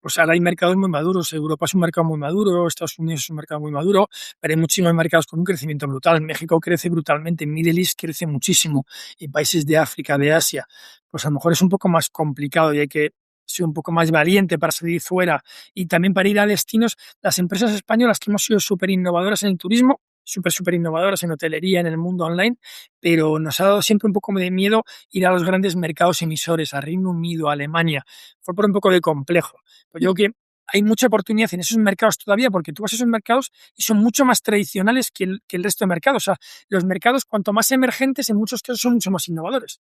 Speaker 1: pues ahora hay mercados muy maduros. Europa es un mercado muy maduro, Estados Unidos es un mercado muy maduro, pero hay muchísimos mercados con un crecimiento brutal. México crece brutalmente, Middle East crece muchísimo, y países de África, de Asia, pues a lo mejor es un poco más complicado y hay que ser un poco más valiente para salir fuera y también para ir a destinos. Las empresas españolas que hemos sido súper innovadoras en el turismo, súper innovadoras en hotelería, en el mundo online, pero nos ha dado siempre un poco de miedo ir a los grandes mercados emisores, a Reino Unido, a Alemania. Fue por un poco de complejo. Pues yo creo que hay mucha oportunidad en esos mercados todavía, porque tú vas a esos mercados y son mucho más tradicionales que el resto de mercados. O sea, los mercados, cuanto más emergentes, en muchos casos son mucho más innovadores.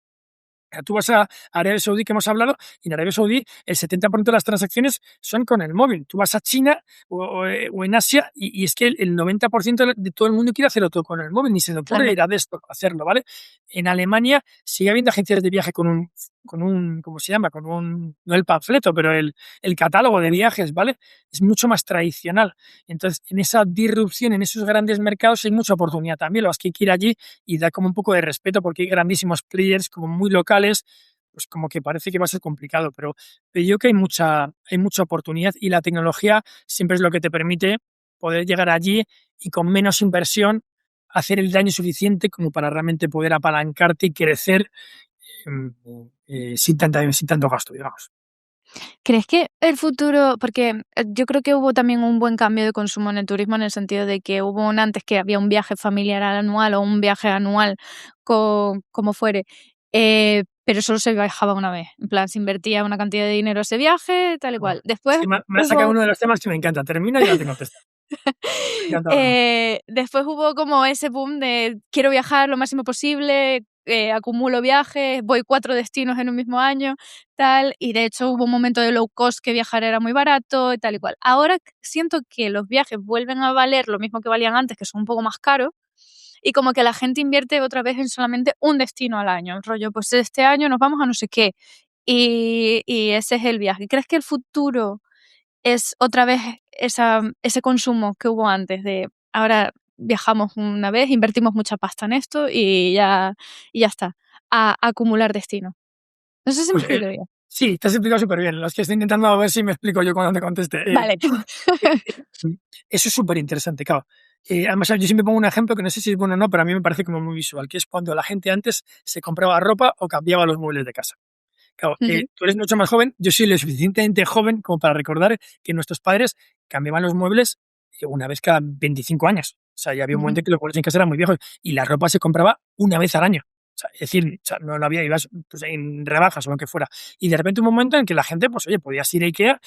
Speaker 1: Tú vas a Arabia Saudí, que hemos hablado, y en Arabia Saudí el 70% de las transacciones son con el móvil. Tú vas a China o en Asia y es que el 90% de todo el mundo quiere hacerlo todo con el móvil, ni se le ocurre
Speaker 4: claro.
Speaker 1: ir a desktop a hacerlo, ¿vale? En Alemania sigue habiendo agencias de viaje ¿cómo se llama? No el panfleto, pero el catálogo de viajes, ¿vale? Es mucho más tradicional. Entonces, en esa disrupción, en esos grandes mercados hay mucha oportunidad también. Lo que hay que ir allí y dar como un poco de respeto porque hay grandísimos players como muy locales, pues como que parece que va a ser complicado, pero yo creo que hay mucha oportunidad y la tecnología siempre es lo que te permite poder llegar allí y con menos inversión hacer el daño suficiente como para realmente poder apalancarte y crecer sin tanto gasto, digamos.
Speaker 4: ¿Crees que el futuro, porque yo creo que hubo también un buen cambio de consumo en el turismo en el sentido de que hubo un antes que había un viaje familiar anual o un viaje anual como fuere, pero solo se viajaba una vez, en plan se invertía una cantidad de dinero ese viaje, tal y
Speaker 1: Bueno,
Speaker 4: cual.
Speaker 1: es
Speaker 4: Después
Speaker 1: que me ha sacado
Speaker 4: hubo
Speaker 1: uno de los temas que me encanta. Termina y ya te contesto. Me encanta hablar.
Speaker 4: Después hubo como ese boom de quiero viajar lo máximo posible, acumulo viajes, voy 4 destinos en un mismo año, tal, y de hecho hubo un momento de low cost que viajar era muy barato y tal y cual. Ahora siento que los viajes vuelven a valer lo mismo que valían antes, que son un poco más caros, y como que la gente invierte otra vez en solamente un destino al año, rollo, pues este año nos vamos a no sé qué, y ese es el viaje. ¿Crees que el futuro es otra vez ese consumo que hubo antes de ahora viajamos una vez, invertimos mucha pasta en esto y ya está, a acumular destino? No sé si me
Speaker 1: Pues
Speaker 4: explico bien.
Speaker 1: sí, te has explicado súper bien. Los que estoy intentando a ver si me explico yo cuando te conteste.
Speaker 4: Vale.
Speaker 1: Eh, Eso es súper interesante, claro. Además, yo siempre pongo un ejemplo que no sé si es bueno o no, pero a mí me parece como muy visual, que es cuando la gente antes se compraba ropa o cambiaba los muebles de casa. Claro,
Speaker 4: Ujú,
Speaker 1: tú eres mucho más joven, yo soy lo suficientemente joven como para recordar que nuestros padres cambiaban los muebles una vez cada 25 años. O sea, ya había un
Speaker 4: ujú.
Speaker 1: momento en que los muebles en casa eran muy viejos y la ropa se compraba una vez al año. O sea, es decir, o sea, no ibas pues, en rebajas o lo que fuera. Y de repente un momento en que la gente, pues oye, podías ir a Ikea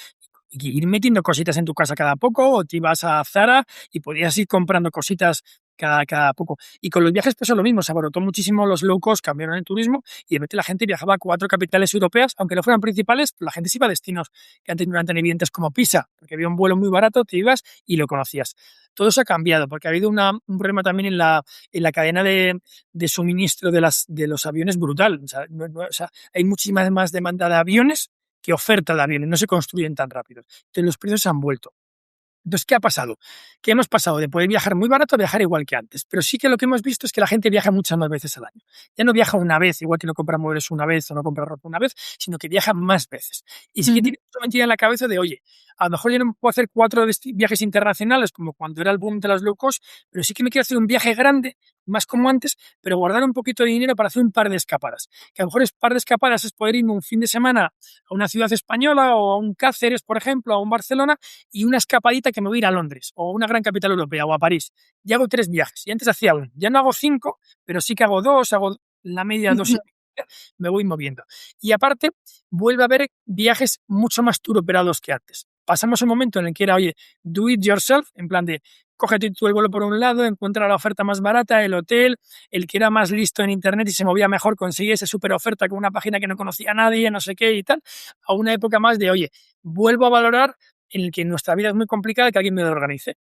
Speaker 1: y ir metiendo cositas en tu casa cada poco, o te ibas a Zara y podías ir comprando cositas cada poco. Y con los viajes pasó lo mismo, se abarotó muchísimo los low cost, cambiaron el turismo y de repente la gente viajaba a 4 capitales europeas, aunque no fueran principales, pero la gente se iba a destinos que antes no eran tan evidentes como Pisa, porque había un vuelo muy barato, te ibas y lo conocías. Todo eso ha cambiado, porque ha habido un problema también en la cadena de suministro de los aviones brutal. O sea, hay muchísima más demanda de aviones que oferta de aviones, no se construyen tan rápido. Entonces los precios se han vuelto. Entonces, ¿qué ha pasado? Que hemos pasado de poder viajar muy barato a viajar igual que antes. Pero sí que lo que hemos visto es que la gente viaja muchas más veces al año. Ya no viaja una vez, igual que no compra muebles una vez o no compra ropa una vez, sino que viaja más veces. Y sí que tiene mucha mentira en la cabeza de, oye, a lo mejor yo no puedo hacer 4 viajes internacionales como cuando era el boom de los low cost, pero sí que me quiero hacer un viaje grande, más como antes, pero guardar un poquito de dinero para hacer un par de escapadas. Que a lo mejor es par de escapadas es poder irme un fin de semana a una ciudad española o a un Cáceres, por ejemplo, a un Barcelona, y una escapadita que me voy a ir a Londres o a una gran capital europea o a París. Ya hago 3 viajes y antes hacía 1. Ya no hago 5, pero sí que hago 2, hago la media 2 y media, me voy moviendo. Y aparte, vuelve a haber viajes mucho más tour operados que antes. Pasamos un momento en el que era, oye, do it yourself, en plan de cógete tú el vuelo por un lado, encuentra la oferta más barata, el hotel, el que era más listo en internet y se movía mejor conseguía esa super oferta con una página que no conocía a nadie, no sé qué y tal, a una época más de, oye, vuelvo a valorar en el que nuestra vida es muy complicada que alguien me lo organice.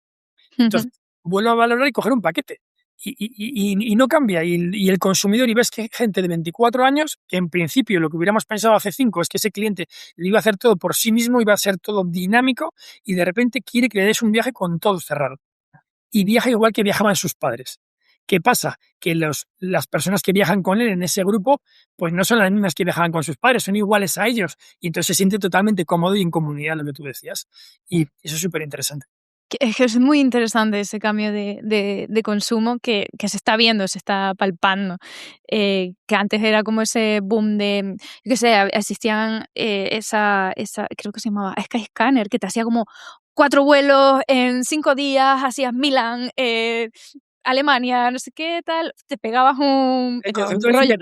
Speaker 1: Entonces, vuelvo a valorar y coger un paquete. Y no cambia. Y el consumidor, y ves que hay gente de 24 años, que en principio lo que hubiéramos pensado hace 5 es que ese cliente lo iba a hacer todo por sí mismo, iba a ser todo dinámico, y de repente quiere que le des un viaje con todo cerrado. Y viaja igual que viajaban sus padres. ¿Qué pasa? Que las personas que viajan con él en ese grupo, pues no son las mismas que viajaban con sus padres, son iguales a ellos. Y entonces se siente totalmente cómodo y en comunidad, lo que tú decías. Y eso es súper interesante.
Speaker 4: Es que es muy interesante ese cambio de consumo que se está viendo, se está palpando. Que antes era como ese boom de, yo qué sé, existían esa, creo que se llamaba Skyscanner, que te hacía como 4 vuelos en 5 días, hacías Milán, Alemania, no sé qué tal, te pegabas un
Speaker 1: rollo.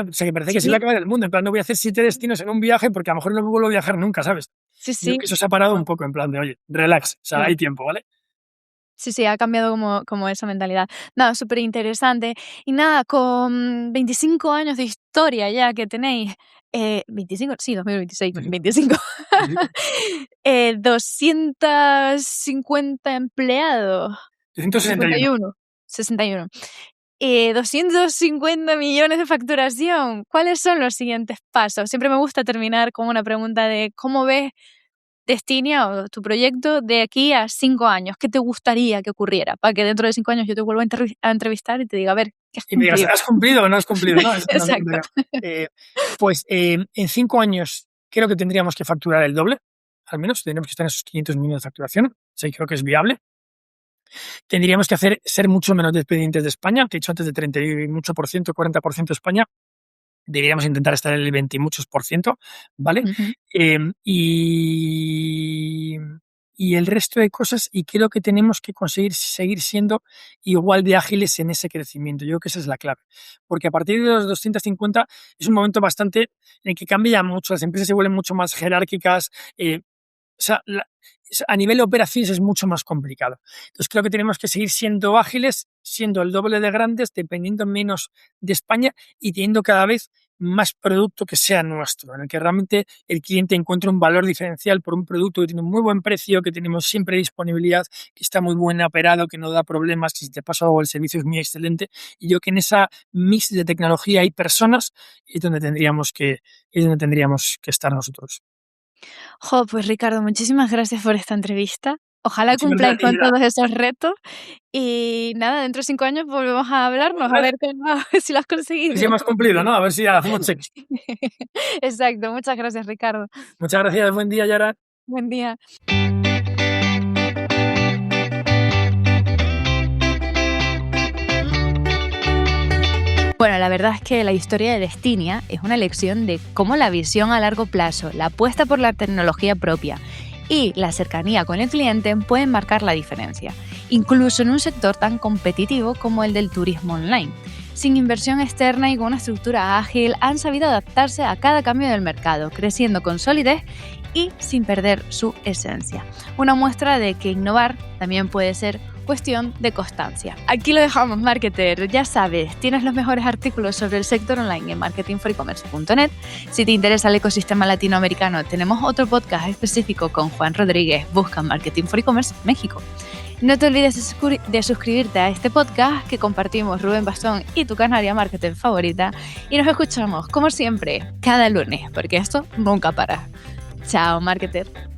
Speaker 1: O sea, que parece que se iba a acabar el mundo. En plan, no voy a hacer 7 destinos en un viaje porque a lo mejor no vuelvo a viajar nunca, ¿sabes?
Speaker 4: Sí.
Speaker 1: Creo que eso se ha parado un poco en plan de, oye, relax, o sea, hay tiempo, ¿vale?
Speaker 4: Sí, ha cambiado como esa mentalidad. Nada, súper interesante. Y nada, con 25 años de historia ya que tenéis, 25, sí, 2026, 25, 250 empleados.
Speaker 1: 261.
Speaker 4: 61. 250 millones de facturación. ¿Cuáles son los siguientes pasos? Siempre me gusta terminar con una pregunta de ¿cómo ves Destinia o tu proyecto de aquí a 5 años? ¿Qué te gustaría que ocurriera? Para que dentro de 5 años yo te vuelva a entrevistar y te diga, a ver, ¿qué has cumplido?
Speaker 1: Y me digas, ¿has cumplido o no has cumplido? No,
Speaker 4: Exacto.
Speaker 1: Pues en 5 años creo que tendríamos que facturar el doble, al menos tendríamos que estar en esos 500 millones de facturación. Sí, creo que es viable. Tendríamos que ser mucho menos dependientes de España, que he dicho antes de 30 y mucho por ciento, 40% España. Deberíamos intentar estar en el 20 y muchos por ciento, ¿vale? Y el resto de cosas, y creo que tenemos que conseguir seguir siendo igual de ágiles en ese crecimiento. Yo creo que esa es la clave. Porque a partir de los 250 es un momento bastante en el que cambia mucho, las empresas se vuelven mucho más jerárquicas, a nivel de operaciones es mucho más complicado. Entonces creo que tenemos que seguir siendo ágiles, siendo el doble de grandes, dependiendo menos de España y teniendo cada vez más producto que sea nuestro, en el que realmente el cliente encuentre un valor diferencial por un producto que tiene un muy buen precio, que tenemos siempre disponibilidad, que está muy bien operado, que no da problemas, que si te pasa algo el servicio es muy excelente. Y yo que en esa mix de tecnología y personas es donde tendríamos que estar nosotros.
Speaker 4: Pues Ricardo, muchísimas gracias por esta entrevista. Ojalá cumpláis con todos esos retos. Y nada, dentro de 5 años volvemos a hablarnos, a ver si lo has conseguido.
Speaker 1: Si hemos cumplido, ¿no? A ver si hacemos check.
Speaker 4: Exacto, muchas gracias, Ricardo.
Speaker 1: Muchas gracias, buen día, Yara.
Speaker 4: Buen día. Bueno, la verdad es que la historia de Destinia es una lección de cómo la visión a largo plazo, la apuesta por la tecnología propia y la cercanía con el cliente pueden marcar la diferencia, incluso en un sector tan competitivo como el del turismo online. sin inversión externa y con una estructura ágil, han sabido adaptarse a cada cambio del mercado, creciendo con solidez y sin perder su esencia. Una muestra de que innovar también puede ser cuestión de constancia. Aquí lo dejamos, marketer. Ya sabes, tienes los mejores artículos sobre el sector online en marketingforecommerce.net. Si te interesa el ecosistema latinoamericano, tenemos otro podcast específico con Juan Rodríguez. Busca Marketing for E-Commerce México. No te olvides de suscribirte a este podcast que compartimos Rubén Bastón y tu canaria marketing favorita. Y nos escuchamos, como siempre, cada lunes, porque esto nunca para. Chao, marketer.